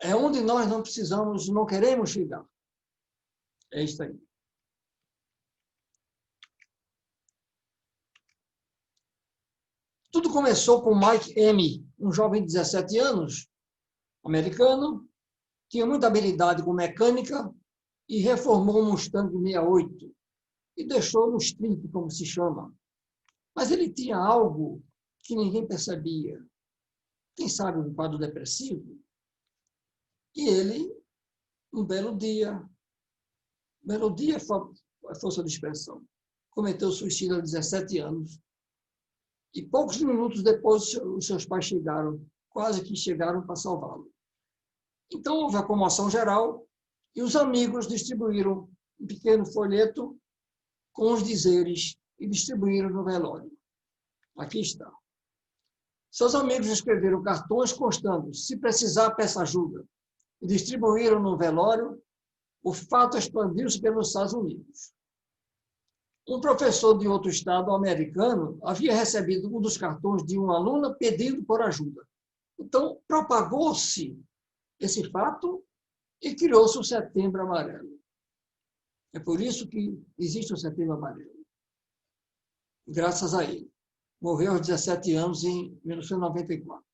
É onde nós não precisamos, não queremos chegar. É isso aí. Tudo começou com Mike M., um jovem de 17 anos, americano, tinha muita habilidade com mecânica e reformou um Mustang 68 e deixou nos trinques, como se chama. Mas ele tinha algo que ninguém percebia. Quem sabe um quadro depressivo? E ele, um belo dia foi a força de expressão, cometeu suicídio aos 17 anos. E poucos minutos depois, os seus pais chegaram, quase que chegaram para salvá-lo. Então, houve a comoção geral e os amigos distribuíram um pequeno folheto com os dizeres e distribuíram no velório. Aqui está. Seus amigos escreveram cartões constando: se precisar, peça ajuda. E distribuíram no velório. O fato expandiu-se pelos Estados Unidos. Um professor de outro estado americano havia recebido um dos cartões de uma aluna pedindo por ajuda. Então, propagou-se esse fato e criou-se o Setembro Amarelo. É por isso que existe o Setembro Amarelo. Graças a ele. Morreu aos 17 anos em 1994.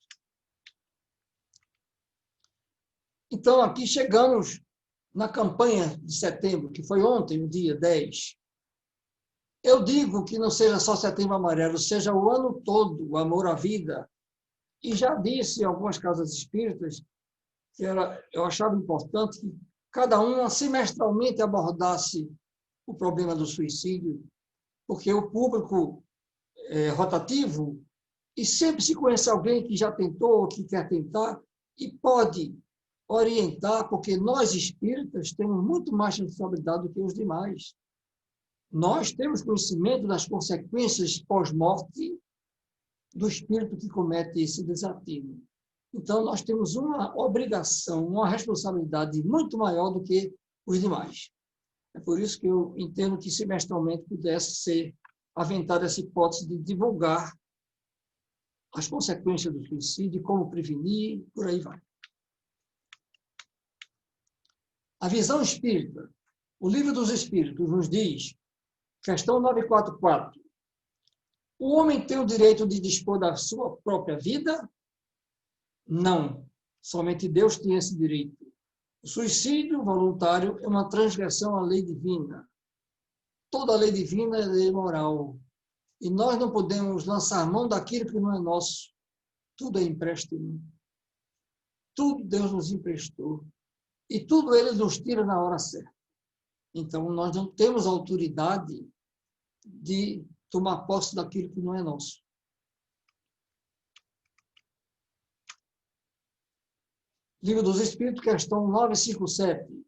Então, aqui chegamos na campanha de setembro, que foi ontem, o dia 10. Eu digo que não seja só Setembro Amarelo, seja o ano todo o amor à vida. E já disse em algumas casas espíritas que eu achava importante que cada uma semestralmente abordasse o problema do suicídio, porque o público é rotativo e sempre se conhece alguém que já tentou ou que quer tentar e pode orientar, porque nós espíritas temos muito mais responsabilidade do que os demais. Nós temos conhecimento das consequências pós-morte do espírito que comete esse desatino. Então, nós temos uma obrigação, uma responsabilidade muito maior do que os demais. É por isso que eu entendo que semestralmente pudesse ser aventar essa hipótese de divulgar as consequências do suicídio, como prevenir, por aí vai. A visão espírita, o Livro dos Espíritos nos diz, questão 944, o homem tem o direito de dispor da sua própria vida? Não, somente Deus tem esse direito. O suicídio voluntário é uma transgressão à lei divina. Toda a lei divina é lei moral. E nós não podemos lançar mão daquilo que não é nosso. Tudo é empréstimo. Tudo Deus nos emprestou. E tudo Ele nos tira na hora certa. Então, nós não temos autoridade de tomar posse daquilo que não é nosso. Livro dos Espíritos, questão 957.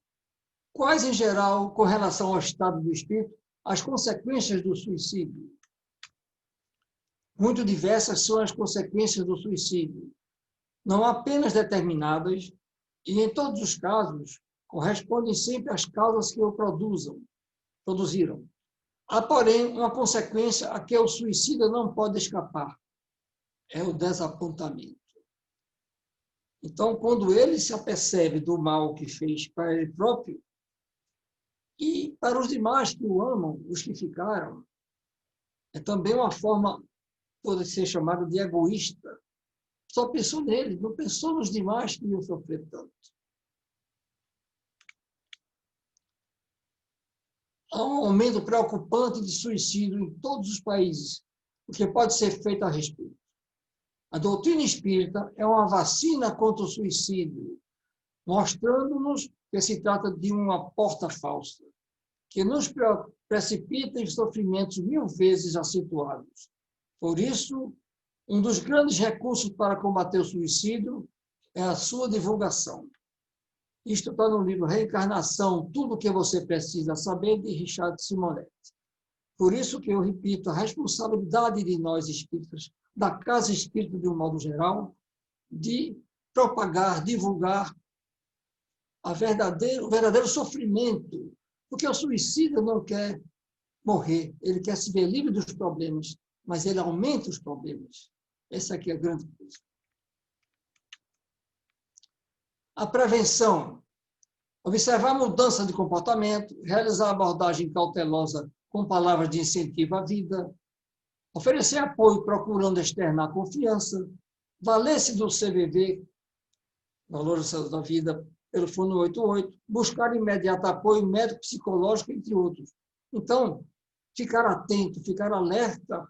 Quais, em geral, com relação ao estado do espírito, as consequências do suicídio? Muito diversas são as consequências do suicídio, não apenas determinadas, e em todos os casos, correspondem sempre às causas que o produziram. Há, porém, uma consequência a que o suicida não pode escapar. É o desapontamento. Então, quando ele se apercebe do mal que fez para ele próprio e para os demais que o amam, os que ficaram, é também uma forma, pode ser chamada de egoísta. Só pensou nele, não pensou nos demais que iam sofrer tanto. Há um aumento preocupante de suicídio em todos os países, o que pode ser feito a respeito. A doutrina espírita é uma vacina contra o suicídio, mostrando-nos que se trata de uma porta falsa, que nos precipita em sofrimentos 1000 vezes acentuados. Por isso, um dos grandes recursos para combater o suicídio é a sua divulgação. Isto está no livro Reencarnação, Tudo o que você precisa saber, de Richard Simonetti. Por isso que eu repito, a responsabilidade de nós espíritas, da Casa Espírita de um modo geral, de propagar, divulgar o verdadeiro sofrimento, porque o suicida não quer morrer, ele quer se ver livre dos problemas, mas ele aumenta os problemas. Essa aqui é a grande coisa. A prevenção. Observar a mudança de comportamento, realizar abordagem cautelosa com palavras de incentivo à vida, oferecer apoio procurando externar confiança, valer-se do CVV, Valores da Vida, pelo Fundo 88, buscar imediato apoio médico, psicológico, entre outros. Então, ficar atento, ficar alerta,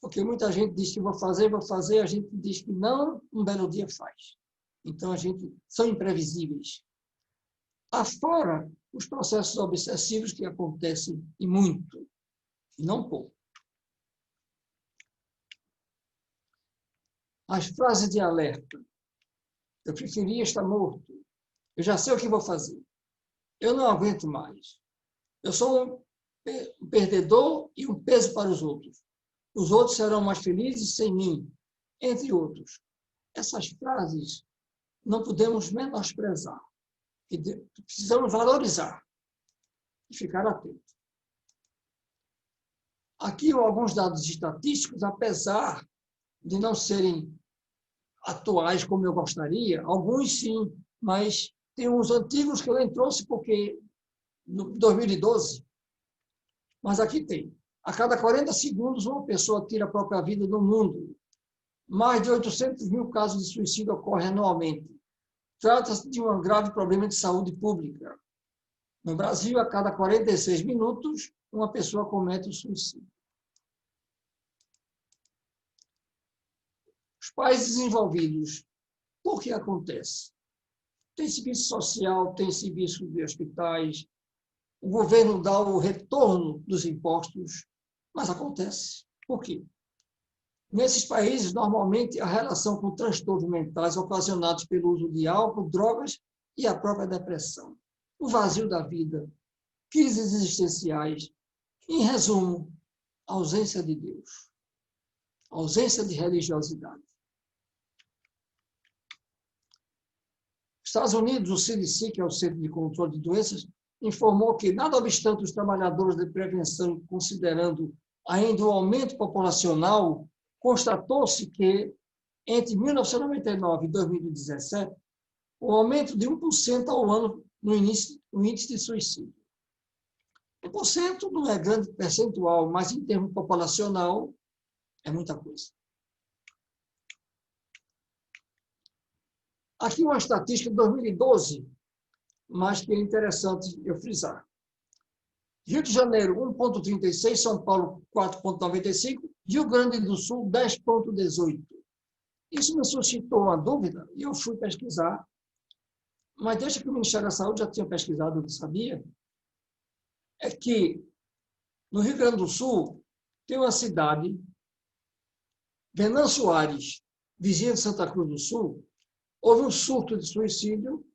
porque muita gente diz que vou fazer, a gente diz que não, um belo dia faz. Então, são imprevisíveis. Afora os processos obsessivos que acontecem e muito, e não pouco. As frases de alerta. Eu preferia estar morto. Eu já sei o que vou fazer. Eu não aguento mais. Eu sou um perdedor e um peso para os outros. Os outros serão mais felizes sem mim, entre outros. Essas frases não podemos menosprezar. Precisamos valorizar e ficar atentos. Aqui alguns dados estatísticos, apesar de não serem atuais como eu gostaria, alguns sim, mas tem uns antigos que eu nem trouxe porque em 2012, mas aqui tem. A cada 40 segundos, uma pessoa tira a própria vida no mundo. Mais de 800 mil casos de suicídio ocorrem anualmente. Trata-se de um grave problema de saúde pública. No Brasil, a cada 46 minutos, uma pessoa comete o suicídio. Os países desenvolvidos, por que acontece? Tem serviço social, tem serviço de hospitais, o governo dá o retorno dos impostos, mas acontece. Por quê? Nesses países, normalmente, a relação com transtornos mentais ocasionados pelo uso de álcool, drogas e a própria depressão. O vazio da vida, crises existenciais. Em resumo, a ausência de Deus. A ausência de religiosidade. Estados Unidos, o CDC, que é o Centro de Controle de Doenças, informou que, nada obstante os trabalhadores de prevenção, considerando ainda o aumento populacional, constatou-se que, entre 1999 e 2017, o aumento de 1% ao ano no índice de suicídio. 1% não é grande percentual, mas em termos populacional é muita coisa. Aqui uma estatística de 2012, mas que é interessante eu frisar. Rio de Janeiro, 1,36, São Paulo, 4,95, Rio Grande do Sul, 10,18. Isso me suscitou uma dúvida e eu fui pesquisar, mas desde que o Ministério da Saúde já tinha pesquisado, eu não sabia, é que no Rio Grande do Sul tem uma cidade, Venâncio Aires, vizinha de Santa Cruz do Sul, houve um surto de suicídio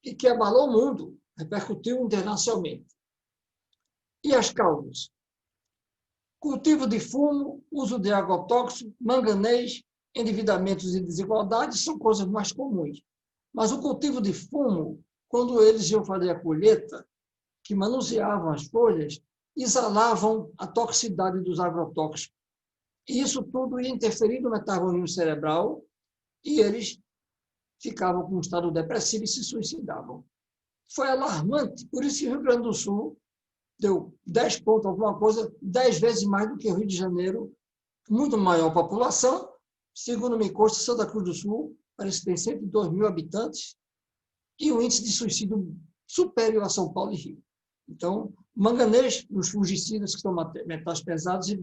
e que abalou o mundo, repercutiu internacionalmente. E as causas? Cultivo de fumo, uso de agrotóxico, manganês, endividamentos e desigualdades são coisas mais comuns. Mas o cultivo de fumo, quando eles iam fazer a colheita, que manuseavam as folhas, exalavam a toxicidade dos agrotóxicos. E isso tudo ia interferir no metabolismo cerebral e eles ficavam com um estado depressivo e se suicidavam. Foi alarmante, por isso que o Rio Grande do Sul deu 10 pontos, alguma coisa, 10 vezes mais do que o Rio de Janeiro, muito maior população. Segundo me consta, Santa Cruz do Sul parece que tem 102 mil habitantes e o índice de suicídio superior a São Paulo e Rio. Então, manganês nos fungicidas, que são metais pesados e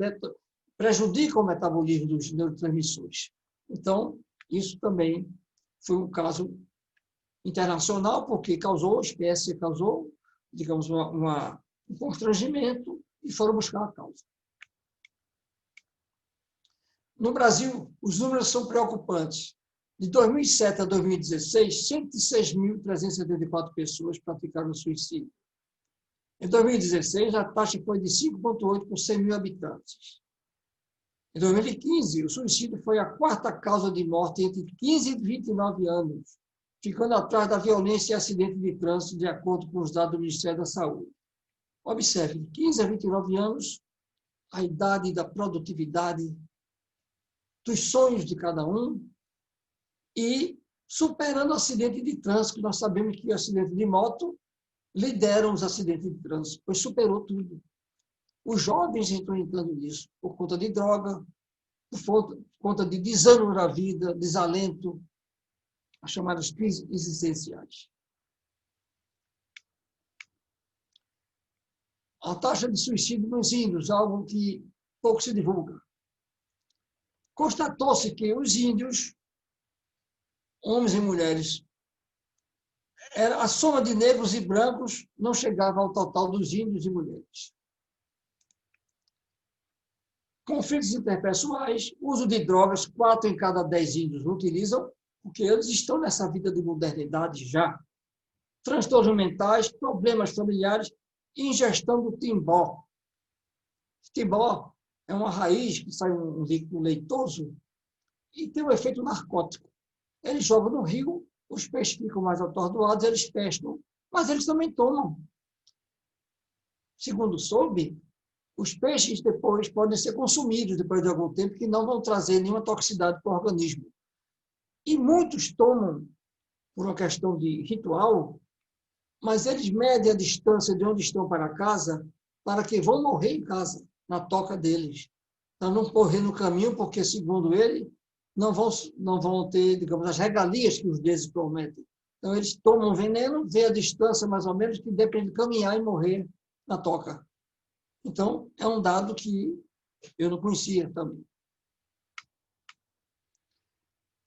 prejudicam o metabolismo dos neurotransmissores. Então, isso também foi um caso internacional, porque causou, a espécie causou, digamos, um constrangimento e foram buscar a causa. No Brasil, os números são preocupantes. De 2007 a 2016, 106.374 pessoas praticaram suicídio. Em 2016, a taxa foi de 5,8 por 100 mil habitantes. Em 2015, o suicídio foi a quarta causa de morte entre 15 e 29 anos, ficando atrás da violência e acidente de trânsito, de acordo com os dados do Ministério da Saúde. Observe, de 15 a 29 anos, a idade da produtividade, dos sonhos de cada um, e superando o acidente de trânsito, nós sabemos que o acidente de moto lideram os acidentes de trânsito, pois superou tudo. Os jovens estão entrando nisso por conta de droga, por conta de desânimo da vida, desalento, as chamadas crises existenciais. A taxa de suicídio nos índios, algo que pouco se divulga. Constatou-se que os índios, homens e mulheres, a soma de negros e brancos não chegava ao total dos índios e mulheres. Conflitos interpessoais, uso de drogas, 4 em cada 10 índios utilizam, porque eles estão nessa vida de modernidade já. Transtornos mentais, problemas familiares, ingestão do timbó. Timbó é uma raiz que sai um líquido leitoso e tem um efeito narcótico. Eles jogam no rio, os peixes ficam mais atordoados, eles pescam, mas eles também tomam. Segundo soube, os peixes depois podem ser consumidos depois de algum tempo, que não vão trazer nenhuma toxicidade para o organismo. E muitos tomam por uma questão de ritual, mas eles medem a distância de onde estão para casa, para que vão morrer em casa, na toca deles. Para não correr no caminho, porque, segundo ele, não vão ter, digamos, as regalias que os deuses prometem. Então, eles tomam veneno, vê a distância, mais ou menos, que depende de caminhar e morrer na toca. Então, é um dado que eu não conhecia também.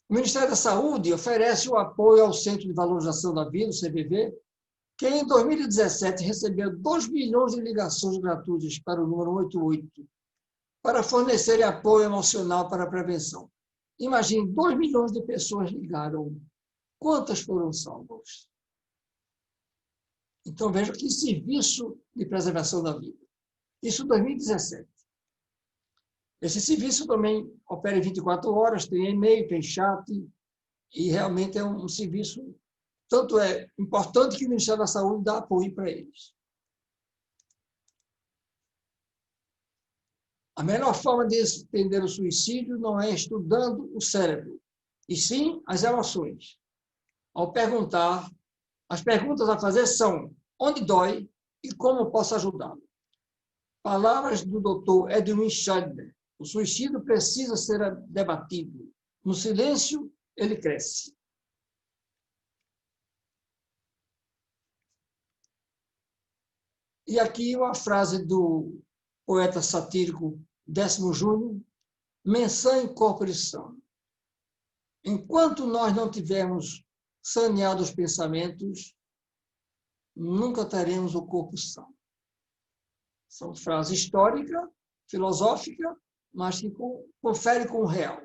O Ministério da Saúde oferece o apoio ao Centro de Valorização da Vida, o CVV, que em 2017 recebeu 2 milhões de ligações gratuitas para o número 88, para fornecer apoio emocional para a prevenção. Imagine, 2 milhões de pessoas ligaram. Quantas foram salvas? Então, veja que serviço de preservação da vida. Isso em 2017. Esse serviço também opera em 24 horas, tem e-mail, tem chat, e realmente é um serviço, tanto é importante que o Ministério da Saúde dá apoio para eles. A melhor forma de entender o suicídio não é estudando o cérebro, e sim as emoções. Ao perguntar, as perguntas a fazer são: onde dói e como posso ajudá-lo? Palavras do Dr. Edwin Scheidler: o suicídio precisa ser debatido. No silêncio, ele cresce. E aqui uma frase do poeta satírico Décimo Júnior: mensa in corpore sano. Enquanto nós não tivermos saneado os pensamentos, nunca teremos o corpo são. São frases históricas, filosóficas, mas que conferem com o real.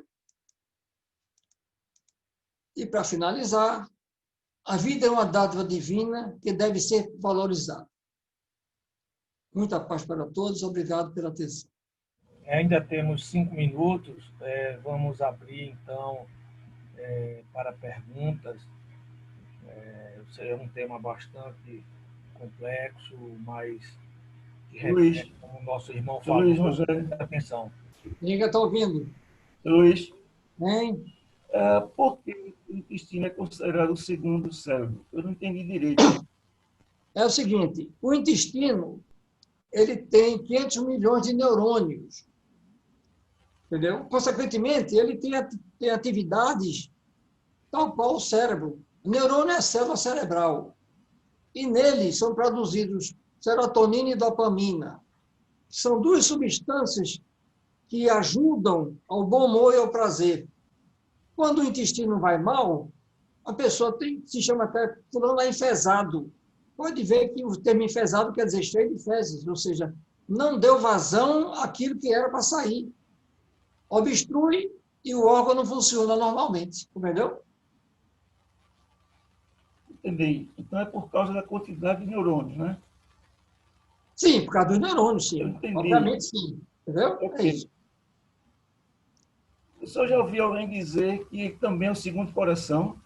E, para finalizar, a vida é uma dádiva divina que deve ser valorizada. Muita paz para todos. Obrigado pela atenção. Ainda temos 5 minutos. Vamos abrir, então, para perguntas. É um tema bastante complexo, mas que requer, como o nosso irmão falou, Luiz Rogério. muita atenção. Ninguém está ouvindo? Luiz, Hein? por que o intestino é considerado o segundo cérebro? Eu não entendi direito. É o seguinte, o intestino, ele tem 500 milhões de neurônios, entendeu? Consequentemente, ele tem atividades tal qual o cérebro. O neurônio é a célula cerebral. E nele são produzidos serotonina e dopamina. São duas substâncias que ajudam ao bom humor e ao prazer. Quando o intestino vai mal, a pessoa se chama até fulano enfesado. Pode ver que o termo enfesado quer dizer cheio de fezes, ou seja, não deu vazão àquilo que era para sair. Obstrui e o órgão não funciona normalmente, entendeu? Entendi. Então é por causa da quantidade de neurônios, né? Sim, por causa dos neurônios, sim. Eu entendi. Obviamente, sim. Entendeu? Ok. É isso. O senhor já ouviu alguém dizer que também é o segundo coração?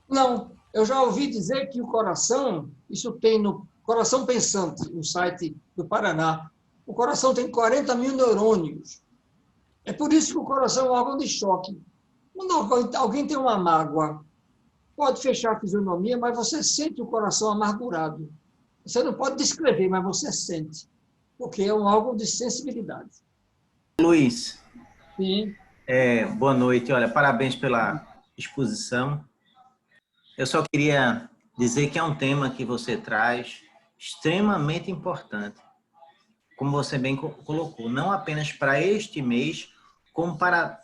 Não, eu já ouvi dizer que o coração, isso tem no Coração Pensante, no site do Paraná, o coração tem 40 mil neurônios. É por isso que o coração é um órgão de choque. Quando alguém tem uma mágoa, pode fechar a fisionomia, mas você sente o coração amargurado. Você não pode descrever, mas você sente, porque é um órgão de sensibilidade. Luiz, Sim. boa noite. Olha, parabéns pela exposição. Eu só queria dizer que é um tema que você traz extremamente importante, como você bem colocou, não apenas para este mês, como para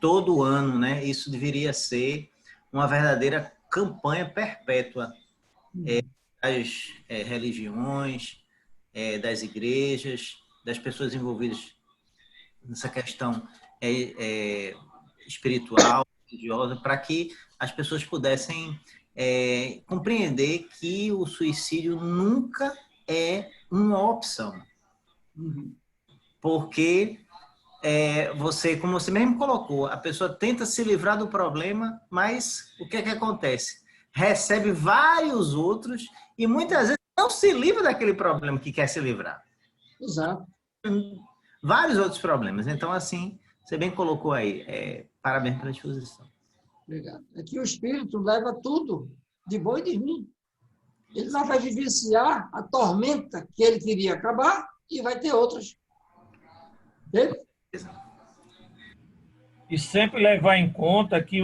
todo o ano, né? Isso deveria ser uma verdadeira campanha perpétua das religiões, das igrejas, das pessoas envolvidas nessa questão espiritual, religiosa, para que as pessoas pudessem compreender que o suicídio nunca é uma opção. Porque você, como você mesmo colocou, a pessoa tenta se livrar do problema, mas o que é que acontece? Recebe vários outros e muitas vezes não se livra daquele problema que quer se livrar. Exato. Vários outros problemas. Então, assim, você bem colocou aí. Parabéns pela exposição. Obrigado. É que o espírito leva tudo, de bom e de ruim. Ele lá vai vivenciar a tormenta que ele queria acabar e vai ter outras. Entende? E sempre levar em conta que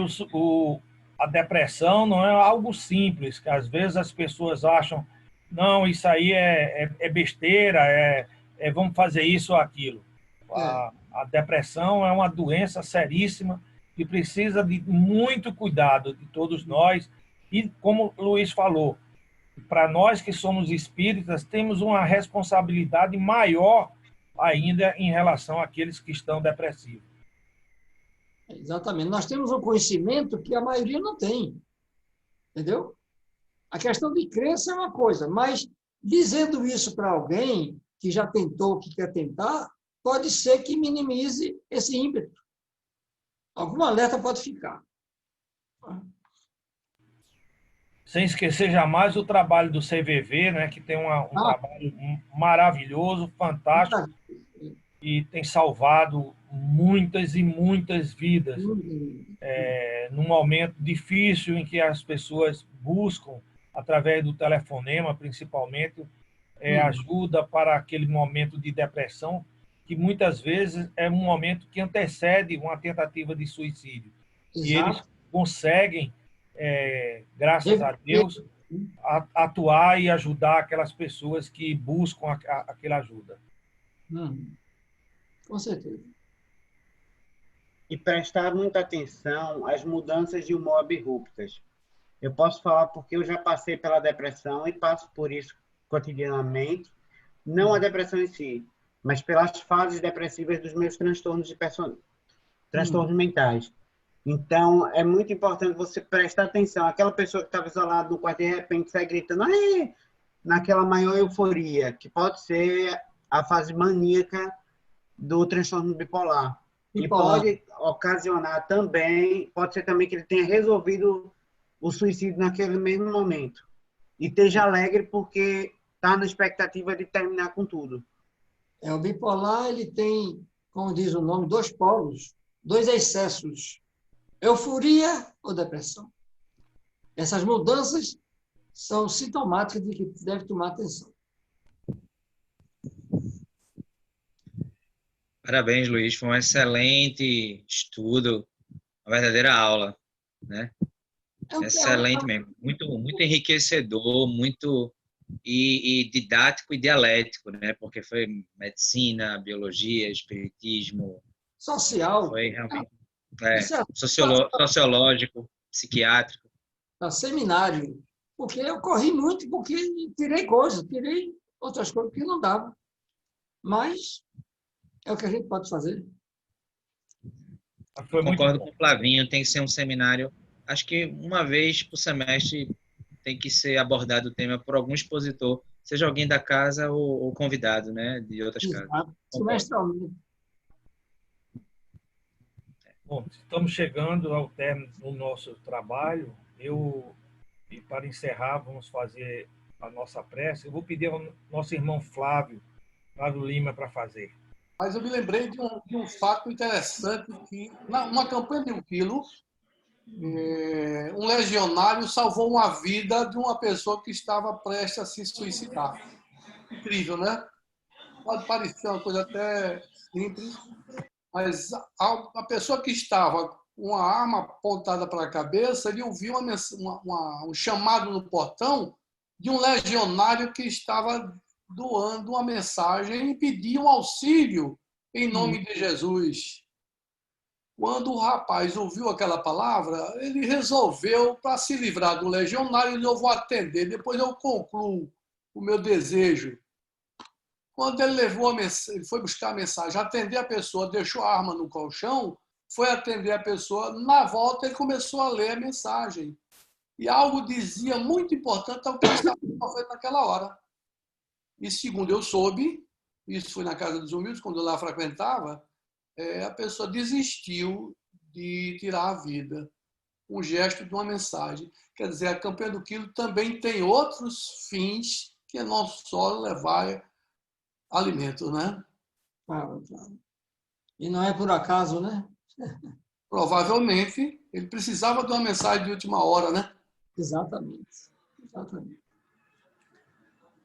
a depressão não é algo simples, que às vezes as pessoas acham, não, isso aí é besteira, vamos fazer isso ou aquilo. A depressão é uma doença seríssima que precisa de muito cuidado de todos nós. E, como o Luiz falou, para nós que somos espíritas, temos uma responsabilidade maior ainda em relação àqueles que estão depressivos. Exatamente. Nós temos um conhecimento que a maioria não tem. Entendeu? A questão de crença é uma coisa, mas dizendo isso para alguém que já tentou, que quer tentar, pode ser que minimize esse ímpeto. Algum alerta pode ficar. Sem esquecer jamais o trabalho do CVV, né, que tem um Ah, trabalho maravilhoso, fantástico, muita- e tem salvado muitas e muitas vidas. muita- Num momento difícil em que as pessoas buscam, através do telefonema, principalmente, ajuda para aquele momento de depressão, que muitas vezes é um momento que antecede uma tentativa de suicídio. E eles Exato. conseguem, graças a Deus, atuar e ajudar aquelas pessoas que buscam aquela ajuda. Com certeza. E prestar muita atenção às mudanças de humor abruptas. Eu posso falar porque eu já passei pela depressão e passo por isso cotidianamente, não a depressão em si, mas pelas fases depressivas dos meus transtornos transtornos mentais. Então, é muito importante você prestar atenção. Aquela pessoa que estava isolada no quarto, de repente, sai gritando, "Aê!", naquela maior euforia, que pode ser a fase maníaca do transtorno bipolar. E Bipolar. pode ocasionar também, pode ser também que ele tenha resolvido o suicídio naquele mesmo momento. E esteja alegre porque está na expectativa de terminar com tudo. O bipolar, ele tem, como diz o nome, dois polos, dois excessos. Euforia ou depressão. Essas mudanças são sintomáticas de que deve tomar atenção. Parabéns, Luiz. Foi um excelente estudo, uma verdadeira aula, né? Excelente mesmo. Muito, muito enriquecedor, muito e didático e dialético, né? Porque foi medicina, biologia, espiritismo. Social. Foi realmente sociológico, psiquiátrico. Seminário. Porque eu corri muito, porque tirei coisas, tirei outras coisas que não dava. Mas é o que a gente pode fazer. Concordo com o Flavinho, tem que ser um seminário. Acho que uma vez por semestre tem que ser abordado o tema por algum expositor, seja alguém da casa ou convidado, né, de outras casas. Semestralmente. Bom, estamos chegando ao término do nosso trabalho. E para encerrar, vamos fazer a nossa prece. Eu vou pedir ao nosso irmão Flávio Lima para fazer. Mas eu me lembrei de um fato interessante, que numa campanha de 1 quilo, um legionário salvou uma vida de uma pessoa que estava prestes a se suicidar. Incrível, né? Pode parecer uma coisa até simples, mas a pessoa que estava com uma arma apontada para a cabeça, ele ouviu um chamado no portão de um legionário que estava doando uma mensagem e pediu um auxílio em nome de Jesus. Quando o rapaz ouviu aquela palavra, ele resolveu, para se livrar do legionário, eu vou atender, depois eu concluo o meu desejo. Quando ele ele foi buscar a mensagem, atender a pessoa, deixou a arma no colchão, foi atender a pessoa, na volta ele começou a ler a mensagem. E algo dizia muito importante ao que ele estava fazendo naquela hora. E segundo eu soube, isso foi na Casa dos Humildes, quando eu lá frequentava, a pessoa desistiu de tirar a vida. Um gesto de uma mensagem. Quer dizer, a campanha do quilo também tem outros fins que não só levar alimento, né? Claro. E não é por acaso, né? Provavelmente, ele precisava de uma mensagem de última hora, né? Exatamente.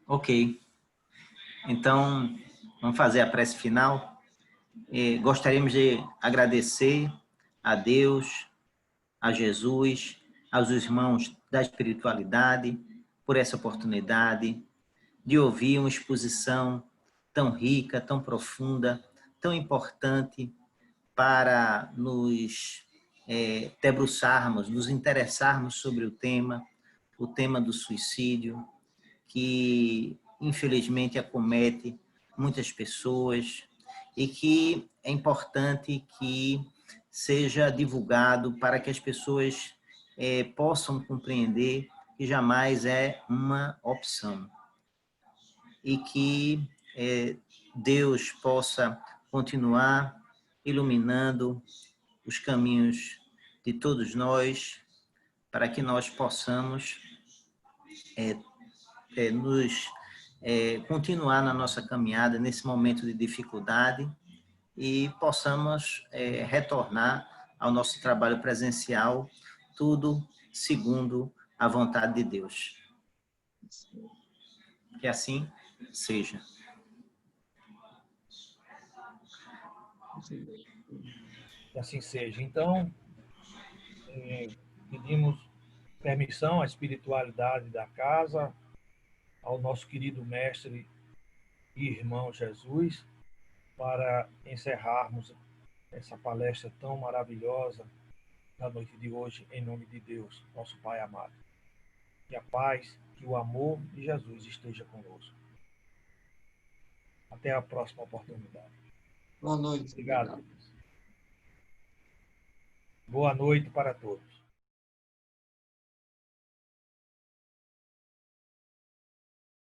Ok. Então, vamos fazer a prece final. Gostaríamos de agradecer a Deus, a Jesus, aos irmãos da espiritualidade, por essa oportunidade de ouvir uma exposição tão rica, tão profunda, tão importante para nos debruçarmos, nos interessarmos sobre o tema do suicídio, que infelizmente acomete muitas pessoas e que é importante que seja divulgado para que as pessoas possam compreender que jamais é uma opção e que Deus possa continuar iluminando os caminhos de todos nós para que nós possamos nos continuar na nossa caminhada nesse momento de dificuldade e possamos retornar ao nosso trabalho presencial, tudo segundo a vontade de Deus. Que assim seja. Que assim seja. Então, pedimos permissão à espiritualidade da casa, ao nosso querido mestre e irmão Jesus, para encerrarmos essa palestra tão maravilhosa na noite de hoje, em nome de Deus, nosso Pai amado. Que a paz, que o amor de Jesus esteja conosco. Até a próxima oportunidade. Boa noite. Obrigado. Boa noite para todos.